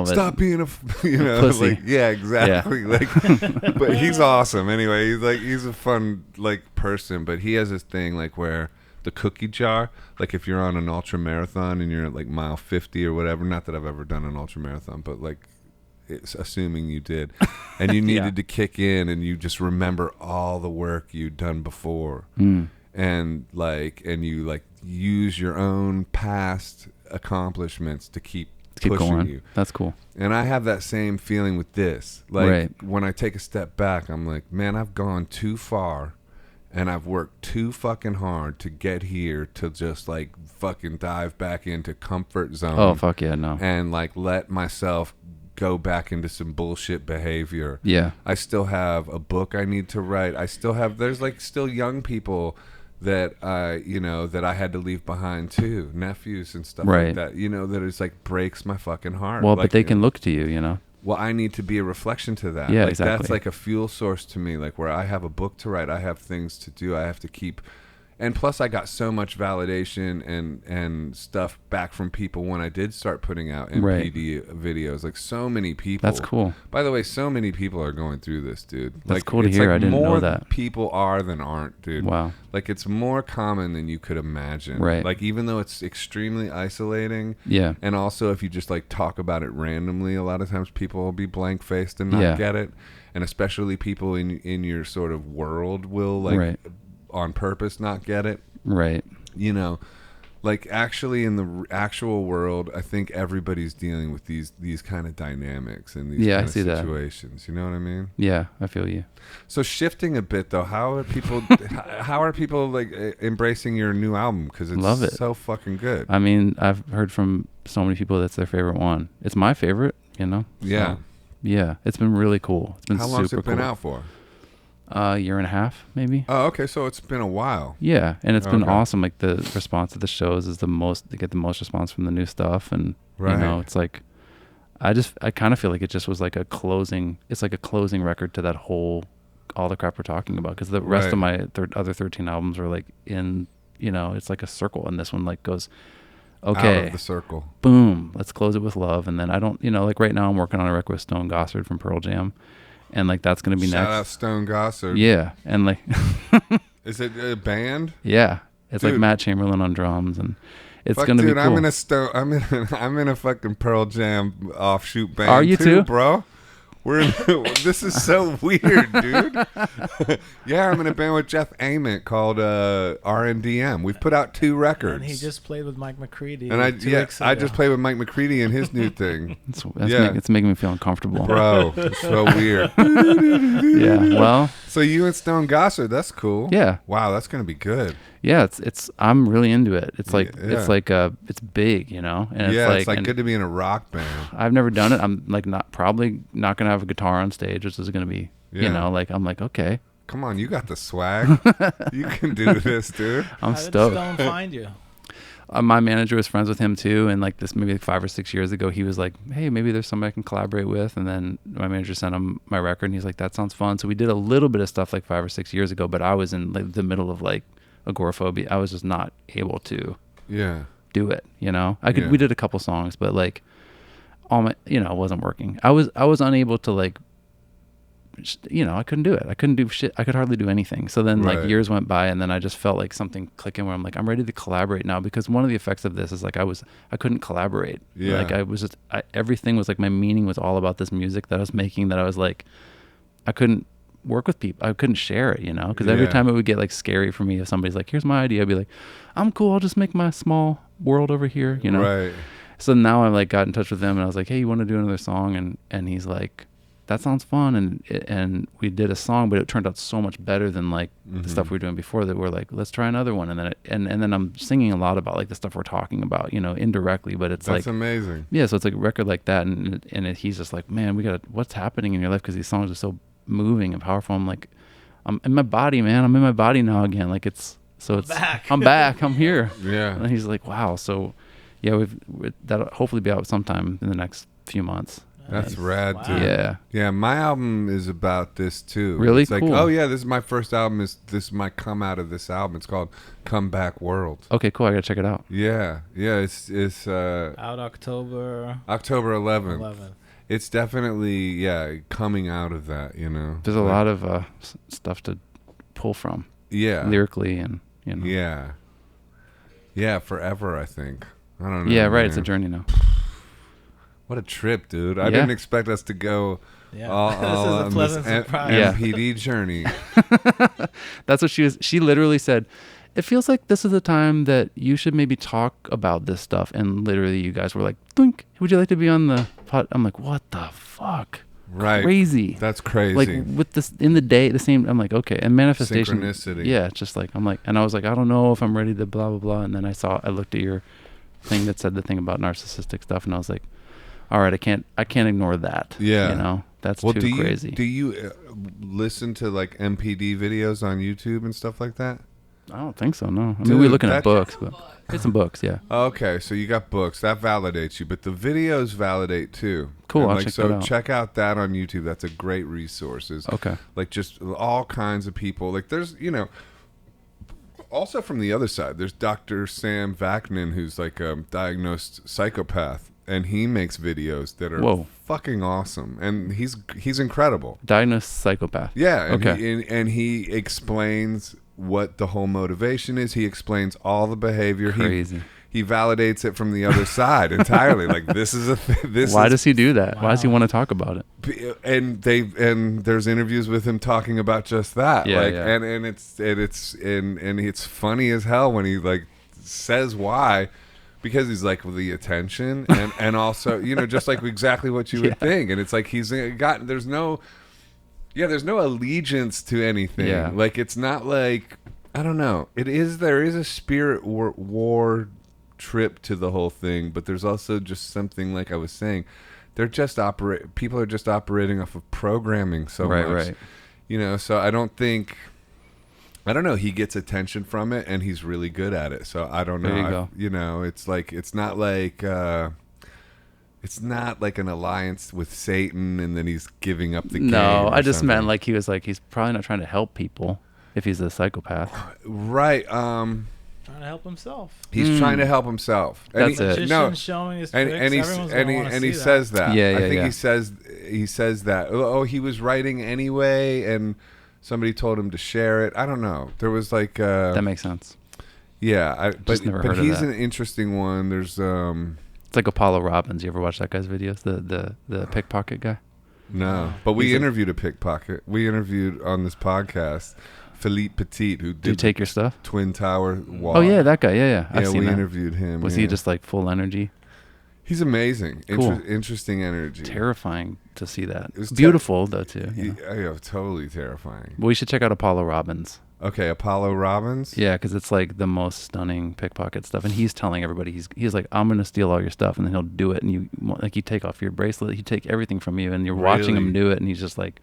stop being a pussy. Like, yeah, exactly. Yeah. Like, but he's awesome anyway. He's a fun like person, but he has this thing like where the cookie jar, like if you're on an ultra marathon and you're at like mile 50 or whatever, not that I've ever done an ultra marathon, but like it's assuming you did, and you needed to kick in and you just remember all the work you'd done before, and you like use your own past accomplishments to keep pushing going. You. That's cool. And I have that same feeling with this. Like when I take a step back, I'm like, man, I've gone too far. And I've worked too fucking hard to get here to just like fucking dive back into comfort zone. Oh, fuck yeah, no. And like let myself go back into some bullshit behavior. Yeah. I still have a book I need to write. There's like still young people that that I had to leave behind too, nephews and stuff like that. You know, that it's like breaks my fucking heart. Well, like, but they can look to you, you know. well, I need to be a reflection to that. Yeah, like, exactly. That's like a fuel source to me, like where I have a book to write, I have things to do, I have to keep. And plus, I got so much validation and stuff back from people when I did start putting out MPD videos. Like, so many people. That's cool. By the way, so many people are going through this, dude. That's like, cool to it's hear. Like I didn't know more that. people are than aren't, dude. Wow. Like, it's more common than you could imagine. Right. Like, even though it's extremely isolating. Yeah. And also, if you just like talk about it randomly, a lot of times people will be blank faced and not get it. And especially people in your sort of world will like on purpose not get it. Right. You know, like actually in the actual world, I think everybody's dealing with these kind of dynamics and these kind of situations. You know what I mean? Yeah, I feel you. So shifting a bit though, how are people like embracing your new album? Because it's Love it. So fucking good. I mean, I've heard from so many people that's their favorite one. It's my favorite, you know? Yeah. So, yeah, it's been really cool. It's been How super long's it been cool. out for? A year and a half, maybe. Oh, okay. So it's been a while. Yeah, and it's been Okay. awesome. Like the response to the shows is they get the most response from the new stuff, and you know, it's like, I kind of feel like it just was like a closing. It's like a closing record to that whole, all the crap we're talking about. Because the rest of my other 13 albums are like in, you know, it's like a circle, and this one like goes, okay, out of the circle. Boom, let's close it with love, and then I don't, you know, like right now I'm working on a record with Stone Gossard from Pearl Jam. And like that's gonna be Shout next. out Stone Gossard. Yeah, and like, is it a band? Yeah, it's Dude. like Matt Chamberlain on drums, and it's Fuck, gonna dude, be cool. I'm in a fucking Pearl Jam offshoot band. Are you too? Bro? This is so weird, dude. Yeah, I'm in a band with Jeff Ament called RNDM. We've put out 2 records. And he just played with Mike McCready. And I 2 weeks I ago. just played with Mike McCready and his new thing. It's making me feel uncomfortable. Bro, it's so weird. Yeah, well. So you and Stone Gossard, that's cool. Yeah. Wow, that's gonna be good. Yeah, it's I'm really into it. It's like Yeah. it's big, you know. And It's like good to be in a rock band. I've never done it. I'm like probably not gonna have a guitar on stage, which is gonna be you know, like I'm like, okay. Come on, you got the swag. You can do this, dude. I'm How stoked. did Stone find you? My manager was friends with him too, and like this maybe like 5 or 6 years ago, he was like, "Hey, maybe there's somebody I can collaborate with." And then my manager sent him my record, and he's like, "That sounds fun." So we did a little bit of stuff like 5 or 6 years ago, but I was in like the middle of like agoraphobia. I was just not able to do it. You know, we did a couple songs, but like all my, you know, it wasn't working. I was unable to like, you know, I couldn't do it. I couldn't do shit. I could hardly do anything. So then like years went by, and then I just felt like something clicking where I'm like, I'm ready to collaborate now, because one of the effects of this is like I couldn't collaborate. Yeah. Like I was just, everything was like, my meaning was all about this music that I was making, that I was like, I couldn't work with people. I couldn't share it, you know, because every time it would get like scary for me if somebody's like, here's my idea, I'd be like, I'm cool. I'll just make my small world over here, you know? Right. So now I like got in touch with him, and I was like, hey, you want to do another song? And he's like, that sounds fun. And we did a song, but it turned out so much better than like the stuff we were doing before, that we're like, let's try another one. And then and then I'm singing a lot about like the stuff we're talking about, you know, indirectly, but it's That's like amazing. Yeah, so it's like a record like that, and he's just like, man, what's happening in your life, because these songs are so moving and powerful. I'm like, I'm in my body, man. I'm in my body now again. Like I'm back. I'm here. Yeah. And he's like, wow. So yeah, that'll hopefully be out sometime in the next few months. That's rad, Wow. dude. Yeah. Yeah, my album is about this too. Really? It's like, Cool. oh yeah, this is my first album. This is my come out of this album. It's called Come Back World. Okay, cool. I gotta check it out. Yeah. It's Out October October 11th. 11th. It's definitely coming out of that, you know. There's a lot of stuff to pull from. Yeah. Lyrically, and you know. Yeah. Yeah, forever, I think. I don't know. Yeah, right. It's a man. journey now. What a trip, dude. I didn't expect us to go Yeah. all This is a on pleasant this surprise. Yeah. MPD journey. That's what she literally said. It feels like this is the time that you should maybe talk about this stuff. And literally you guys were like, Doink, would you like to be on the pod? I'm like, what the fuck? Right. Crazy. That's crazy. Like with this in the day, the same, I'm like, okay. And manifestation. Synchronicity. Yeah. It's just like, I'm like, and I was like, I don't know if I'm ready to blah, blah, blah. And then I looked at your thing that said the thing about narcissistic stuff. And I was like, all right, I can't ignore that. Yeah. You know, that's too crazy. Do you listen to like MPD videos on YouTube and stuff like that? I don't think so. No. I mean, we're looking at that- books, Some but books. it's some books. Yeah. Okay, so you got books that validates you, but the videos validate too. Cool, And I'll like, check so that out. check out that on YouTube. That's a great resource. Okay. Like just all kinds of people. Like there's also from the other side, there's Dr. Sam Vaknin, who's like a diagnosed psychopath, and he makes videos that are Whoa. fucking awesome, and he's incredible. Diagnosed psychopath. Yeah, and Okay. he explains what the whole motivation is. He explains all the behavior. Crazy. He validates it from the other side entirely. Like this is Why does he do that? Why does he want to talk about it? and there's interviews with him talking about just that. Yeah, like yeah. and it's funny as hell when he like says why. Because he's like with the attention and also just like exactly what you would think, and it's like he's got there's no allegiance to anything. Yeah. Like it's not like I don't know. There is a spirit war trip to the whole thing, but there's also just something like I was saying. People are just operating off of programming so much. Right. So I don't know. He gets attention from it, and he's really good at it. So I don't know. There you go. It's like it's not like an alliance with Satan, and then he's giving up the game. No, or I just meant something. like he was like he's probably not trying to help people if he's a psychopath. Right. Trying to help himself. He's trying to help himself. And That's it. No, Magician showing his and tricks. and he Everyone's gonna wanna and he see that. says that. Yeah, I yeah, think yeah. he says that. Oh, he was writing anyway, and somebody told him to share it. I don't know. There was like That makes sense. yeah, but never heard of he's that. an interesting one. There's It's like Apollo Robbins. You ever watch that guy's videos? The pickpocket guy? no, but we He's a- interviewed a pickpocket. We interviewed on this podcast Philippe Petit, who Do you did take your stuff? Twin Tower Wall. Oh yeah, that guy. Yeah. I've Yeah, seen we that. interviewed him. Was yeah. he just like full energy? He's amazing. Cool. Interesting energy. Terrifying to see that. was Beautiful though too. You know? Yeah, totally terrifying. But we should check out Apollo Robbins. Okay, Apollo Robbins. Yeah, because it's like the most stunning pickpocket stuff, and he's telling everybody he's like, I'm gonna steal all your stuff, and then he'll do it, and you take off your bracelet, he take everything from you, and you're watching him Really? do it, and he's just like,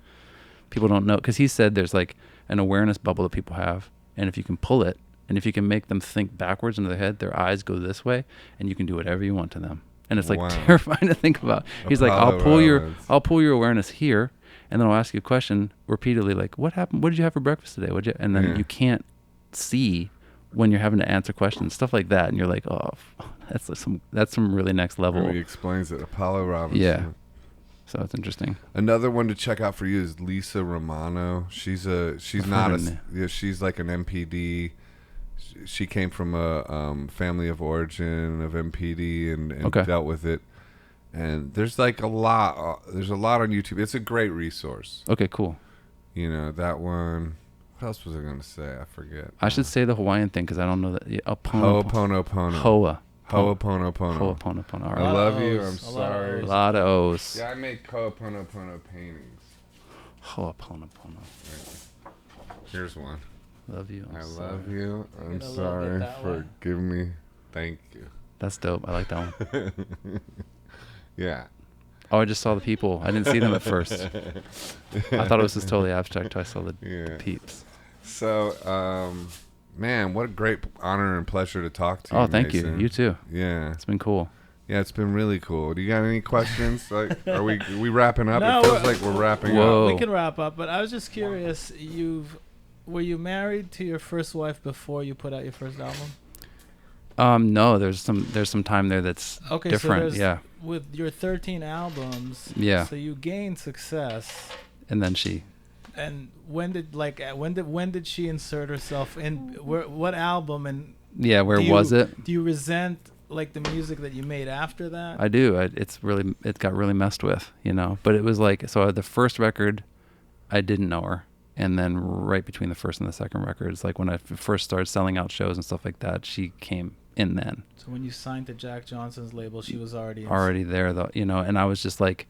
people don't know, because he said there's like an awareness bubble that people have, and if you can pull it, and if you can make them think backwards into their head, their eyes go this way, and you can do whatever you want to them, and it's like Wow. terrifying to think about. He's like, Apollo Robbins. I'll pull your awareness here, and then I'll ask you a question repeatedly, like, what happened? What did you have for breakfast today? And then Yeah. you can't see when you're having to answer questions, stuff like that, and you're like, oh, that's some really next level. He explains it. Apollo Robbins. Yeah. So it's interesting. Another one to check out for you is Lisa Romano. She's I've not heard a her yeah, she's like an MPD. She came from a family of origin of MPD and Okay. dealt with it. And there's like a lot. There's a lot on YouTube. It's a great resource. Okay, cool. That one. What else was I going to say? I forget. I should say the Hawaiian thing because I don't know that. Ho'oponopono. Hoa. Ho'oponopono. Ho'oponopono. All I right. love you. O's. I'm A lot of sorry. A lot of O's. Yeah, I make Ho'oponopono paintings. Ho'oponopono. Here's one. Love you. I I'm love sorry. you. I'm Get a little bit sorry that for way. giving me. Thank you. That's dope. I like that one. Yeah. Oh, I just saw the people. I didn't see them at first. I thought it was just totally abstract until I saw the Yeah. peeps. So, man, what a great honor and pleasure to talk to you. Oh, thank you. Mason. You too. Yeah. It's been cool. Yeah, it's been really cool. Do you got any questions? Like, are we wrapping up? No, It feels like we're wrapping Whoa. up. We can wrap up, but I was just curious. Were you married to your first wife before you put out your first album? No, there's some time there that's Okay, different. so there's, Yeah. with your 13 albums, Yeah. so you gained success. And then she. And when did she insert herself in what album, and Yeah, where do was you- it? do you resent like the music that you made after that? I do. It got really messed with, But it was like, so the first record, I didn't know her, and then right between the first and the second record, it's like when I first started selling out shows and stuff like that, she came in then. So when you signed to Jack Johnson's label, she was already There though, and I was just like,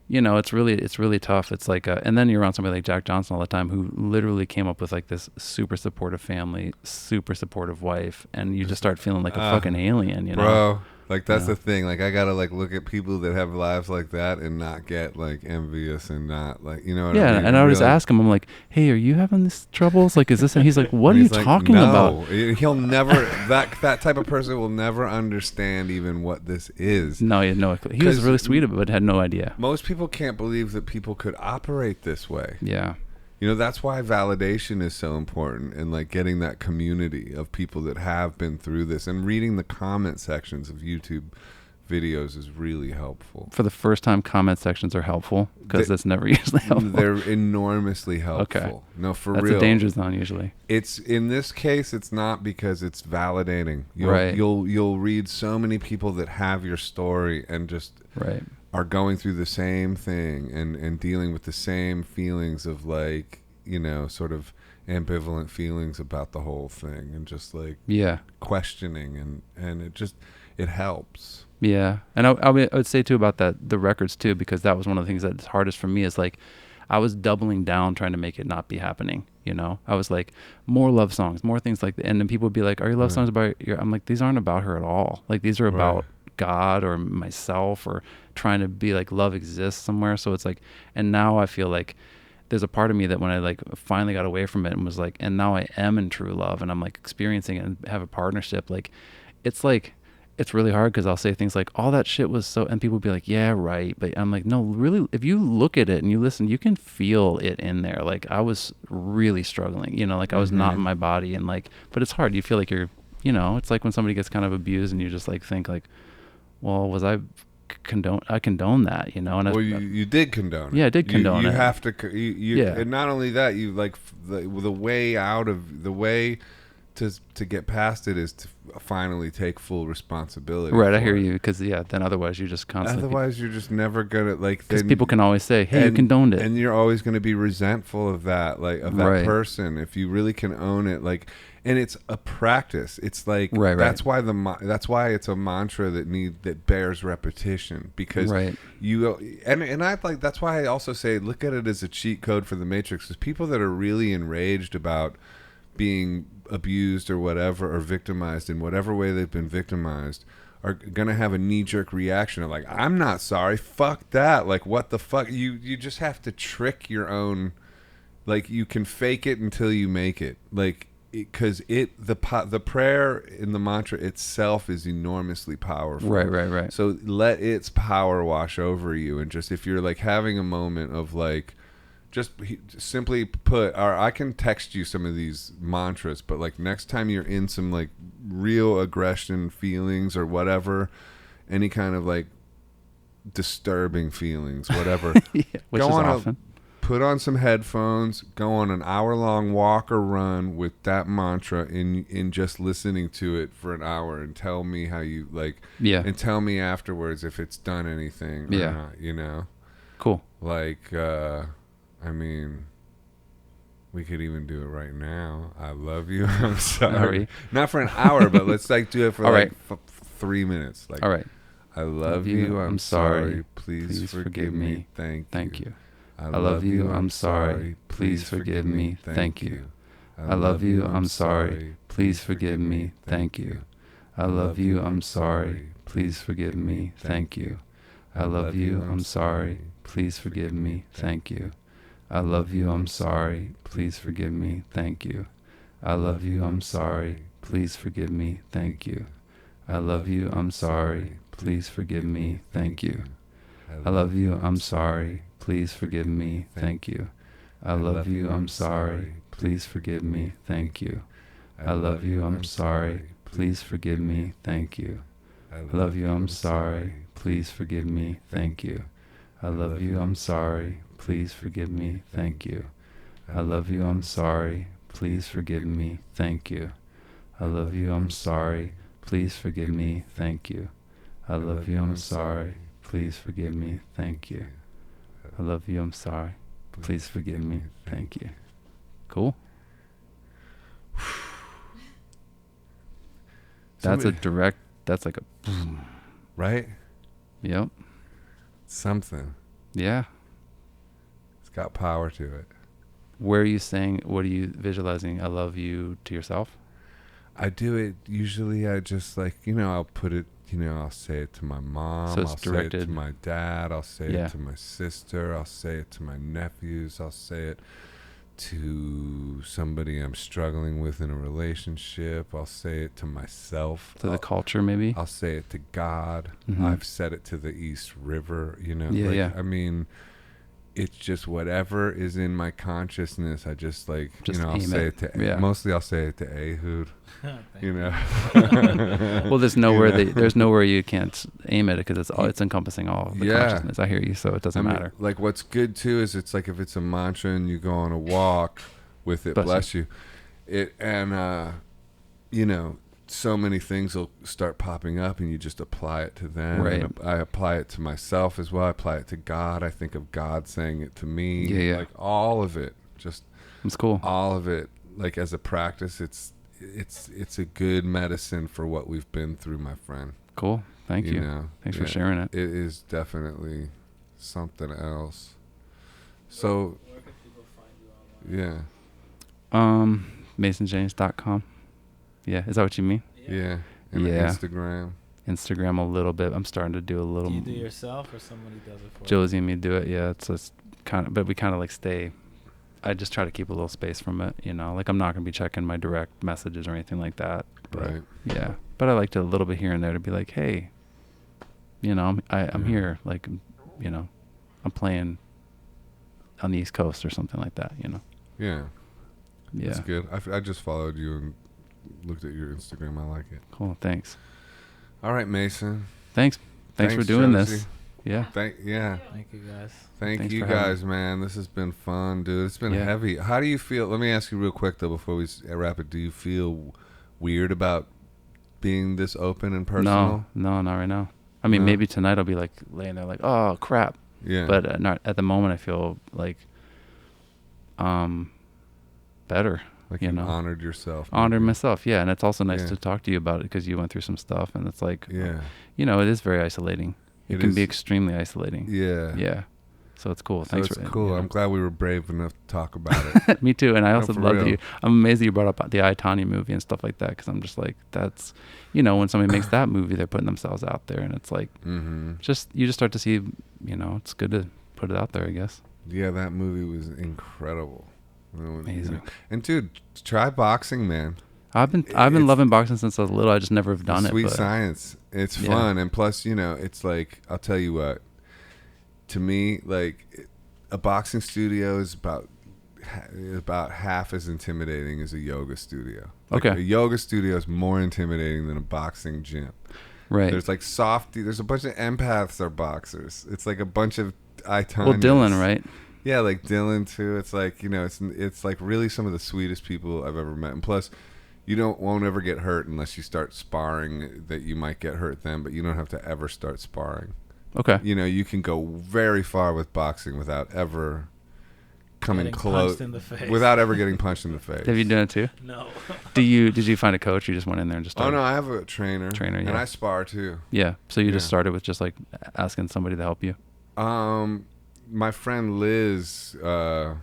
it's really tough. It's like, and then you're around somebody like Jack Johnson all the time, who literally came up with like this super supportive family, super supportive wife, and you just start feeling like a fucking alien, Bro, Like that's Yeah. the thing. Like I gotta like look at people that have lives like that and not get like envious and not like, you know what Yeah, I mean? and I would just Really- ask him, I'm like, hey, are you having these troubles? Like, is this? And he's like, what and are you he's like, talking no. about? He'll never that type of person will never understand even what this is. No, he had no clue. He was 'Cause really sweet about it, but had no idea. Most people can't believe that people could operate this way. Yeah. You know, that's why validation is so important, and like getting that community of people that have been through this, and reading the comment sections of YouTube videos is really helpful. For the first time, comment sections are helpful because that's never usually helpful. They're enormously helpful. Okay. No, for That's real. a danger zone usually. It's in this case, it's not because it's validating. Right. You'll read so many people that have your story and just Right. are going through the same thing and dealing with the same feelings of like, you know, sort of ambivalent feelings about the whole thing and just like Yeah. questioning and it helps. Yeah, and I would say too about the records too, because that was one of the things that's hardest for me is like I was doubling down trying to make it not be happening. You know, I was like more love songs, more things like that, and then people would be like, "Are your love songs about your?" I'm like, these aren't about her at all. Like these are about God or myself or trying to be like love exists somewhere. So it's like, and now I feel like there's a part of me that when I like finally got away from it and was like, and now I am in true love and I'm like experiencing it and have a partnership. Like it's really hard because I'll say things like, all that shit was so, and people will be like, yeah, right. But I'm like, no, really, if you look at it and you listen, you can feel it in there. Like I was really struggling, you know, like I was not in my body and like, but it's hard. You feel like you're, you know, it's like when somebody gets kind of abused and you just like think like, well, was I condone that, you know? And Well, you did condone it. Yeah, I did condone you it. You have to, Yeah. And not only that, you like the way out of the way to get past it is to finally take full responsibility. right, I for hear it. you, because then otherwise you just constantly. Otherwise, you're just never gonna like. Because then- people can always say, "Hey, you and- condoned it," and you're always going to be resentful of that, like of that Right. person. If you really can own it, like, and it's a practice. It's like Right. that's why that's why it's a mantra that bears repetition, because Right. you and I like that's why I also say look at it as a cheat code for the Matrix. Because people that are really enraged about being abused or whatever, or victimized in whatever way they've been victimized, are gonna have a knee-jerk reaction of like, I'm not sorry, fuck that, like what the fuck. You just have to trick your own, like you can fake it until you make it, like because the prayer in the mantra itself is enormously powerful. Right. So let its power wash over you, and just if you're like having a moment of like, just simply put, or I can text you some of these mantras, but like next time you're in some like real aggression feelings or whatever, any kind of like disturbing feelings, whatever, Yeah, which go is on often. put on some headphones, go on an hour-long walk or run with that mantra in just listening to it for an hour, and tell me how you like, Yeah. and tell me afterwards if it's done anything or Yeah. not, you know? Cool. Like, I mean, we could even do it right now. I love you. I'm sorry. Right. Not for an hour, but let's like do it for All like right. 3 minutes. Like, All right. I love you. I'm sorry. Please Please forgive me. Thank you. I love you. I'm sorry. Please forgive me. Thank you. I love you. I'm sorry. Please forgive me. Thank you. I love you. I'm sorry. Please forgive me. Thank you. I love you. I'm sorry. Please forgive me. Thank you. I love you. I'm sorry. Please forgive me. Thank you. I love you. I'm sorry. Please forgive me. Thank you. I love you. I'm sorry. Please forgive me. Thank you. I love you. I'm sorry. Please forgive me. Thank you. I love you. I'm sorry. Please forgive me. Thank you. I love you. I'm sorry. Please forgive me. Thank you. I love you. I'm sorry. Please forgive me. Thank you. I love you. I'm sorry. Please forgive me. Thank you. I love you. I'm sorry. Please forgive me. Thank you. I love you. I'm sorry. Please forgive me. Thank you. I love you. I'm sorry. Please forgive me. Thank you. I love you. I'm sorry. Please forgive me. Thank you. Cool. That's like a, Right? yep. Something. Yeah. It's got power to it. Where are you saying, what are you visualizing? I love you to yourself? I do it usually. I just like, I'll put it you know, I'll say it to my mom. So it's I'll say directed. it to my dad. I'll say Yeah. it to my sister. I'll say it to my nephews. I'll say it to somebody I'm struggling with in a relationship. I'll say it to myself. To the culture, maybe. I'll say it to God. Mhm. I've said it to the East River, you know. Yeah, like, yeah. I mean, it's just whatever is in my consciousness. I just like, Just you know, I'll aim say it. it to, Yeah. mostly I'll say it to Ehud, Thank you know. Well, there's nowhere You know? there's nowhere you can't aim it because it's encompassing all the Yeah. consciousness. I hear you, so it doesn't I mean, matter. like what's good too is it's like if it's a mantra and you go on a walk with it, Bless you. It and you know, so many things will start popping up and you just apply it to them. Right. And I apply it to myself as well. I apply it to God. I think of God saying it to me. Yeah, yeah. Like all of it. Just It's cool. all of it. Like as a practice, it's a good medicine for what we've been through, my friend. Cool. Thank you. know? Thanks for Yeah. sharing it. It is definitely something else. So Where can people find you online? yeah. MasonJennings.com. Yeah, is that what you mean? Yeah. And Yeah. Instagram. Instagram a little bit. I'm starting to do a little. Do you do it yourself or somebody does it for you? Josie and me do it. Yeah, it's just kind of, but we kind of like stay. I just try to keep a little space from it, you know. Like I'm not gonna be checking my direct messages or anything like that. But Right. yeah, but I like to a little bit here and there to be like, hey, you know, I'm Yeah. here. Like, you know, I'm playing on the East Coast or something like that. You know. Yeah. Yeah. That's good. I just followed you and looked at your Instagram. I like it. Cool. Thanks. All right, Mason. Thanks for doing Josie. this. Yeah. Thank you guys. Thank Thanks you for having guys, man. This has been fun, dude. It's been Yeah. heavy. How do you feel? Let me ask you real quick though before we wrap it. Do you feel weird about being this open and personal? No, not right now. I mean, No? maybe tonight I'll be like laying there like, oh crap. Yeah. But not at the moment. I feel like, better. like you you know, honored yourself. Honored maybe. myself. Yeah, and it's also nice Yeah. to talk to you about it because you went through some stuff, and it's like, Yeah. you know, it is very isolating. It can be is- extremely isolating. Yeah. Yeah. So it's cool. So Thanks it's for cool. you know. I'm glad we were brave enough to talk about it. Me too. And I No, also for love that real. you. I'm amazed that you brought up the I, Tonya movie and stuff like that because I'm just like, that's, you know, when somebody makes that movie, they're putting themselves out there, and it's like, Mm-hmm. you just start to see, you know, it's good to put it out there, I guess. Yeah, that movie was incredible. You know, Amazing. And dude, try boxing, man. I've been It's- loving boxing since I was little. I just never have done it. Sweet But science. It's Yeah. fun, and plus, you know, it's like I'll tell you what. To me, like a boxing studio is about half as intimidating as a yoga studio. Like, Okay. a yoga studio is more intimidating than a boxing gym. right. There's like softy. There's a bunch of empaths are boxers. It's like a bunch of Italians. Well, Dylan, right? Yeah, like Dylan too. It's like, you know, it's like really some of the sweetest people I've ever met. And plus, you won't ever get hurt unless you start sparring. That you might get hurt then, but you don't have to ever start sparring. Okay. You know, you can go very far with boxing without ever coming Getting close, punched in the face. without ever getting punched in the face. Have you done it too? No. Did you find a coach? You just went in there and just Oh started? no, I have a trainer. Trainer, and yeah. I spar too. Yeah. So you just Yeah. started with just like asking somebody to help you. My friend Liz, who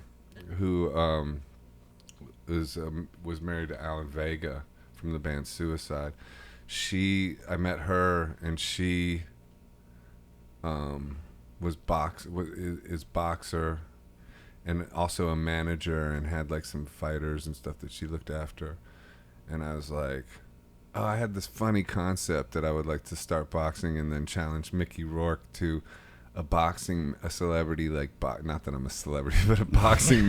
was married to Alan Vega from the band Suicide. I met her, and she is boxer, and also a manager, and had like some fighters and stuff that she looked after. And I was like, oh, I had this funny concept that I would like to start boxing and then challenge Mickey Rourke to a celebrity, like, not that I'm a celebrity, but a boxing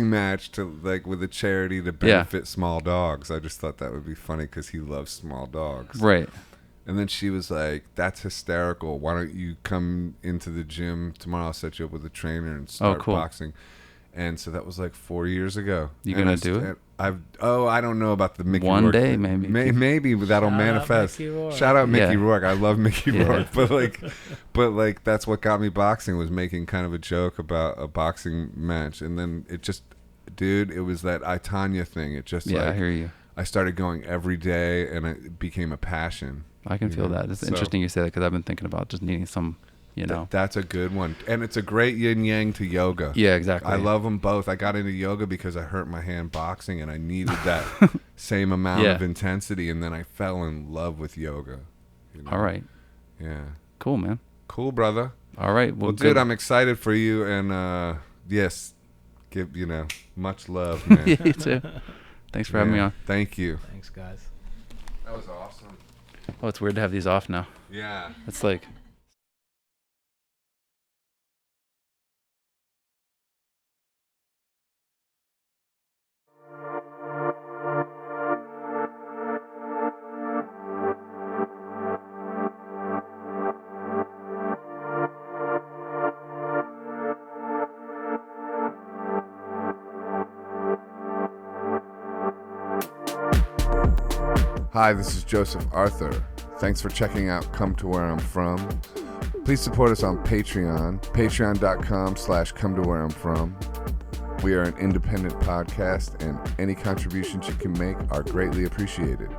match to, like, with a charity to benefit small dogs. I just thought that would be funny because he loves small dogs. Right. And then she was like, that's hysterical. Why don't you come into the gym tomorrow? I'll set you up with a trainer and start cool. boxing. And so that was like 4 years ago. You And gonna I do it? I don't know about the Mickey One Rourke day, thing. maybe. Maybe that'll Shout out manifest. Mickey Rourke. Shout out Mickey Yeah. Rourke. I love Mickey Yeah. Rourke. But like that's what got me boxing, was making kind of a joke about a boxing match. And then it just, dude, it was that I, Tonya thing. It just Yeah, I like, hear you. I started going every day, and it became a passion. I can You feel know, that. It's so- interesting you say that because I've been thinking about just needing some, you know. That's a good one. And it's a great yin yang to yoga. Yeah, exactly. I love them both. I got into yoga because I hurt my hand boxing, and I needed that same amount Yeah. of intensity, and then I fell in love with yoga. You know? All right. Yeah. Cool, man. Cool, brother. All right. Well, good. dude, I'm excited for you, and yes, give much love, man. Yeah, you too. Thanks for having me on. Thank you. Thanks, guys. That was awesome. Oh, it's weird to have these off now. Yeah. It's like. Hi, this is Joseph Arthur. Thanks for checking out Come to Where I'm From. Please support us on Patreon, patreon.com/come to where I'm from. We are an independent podcast, and any contributions you can make are greatly appreciated.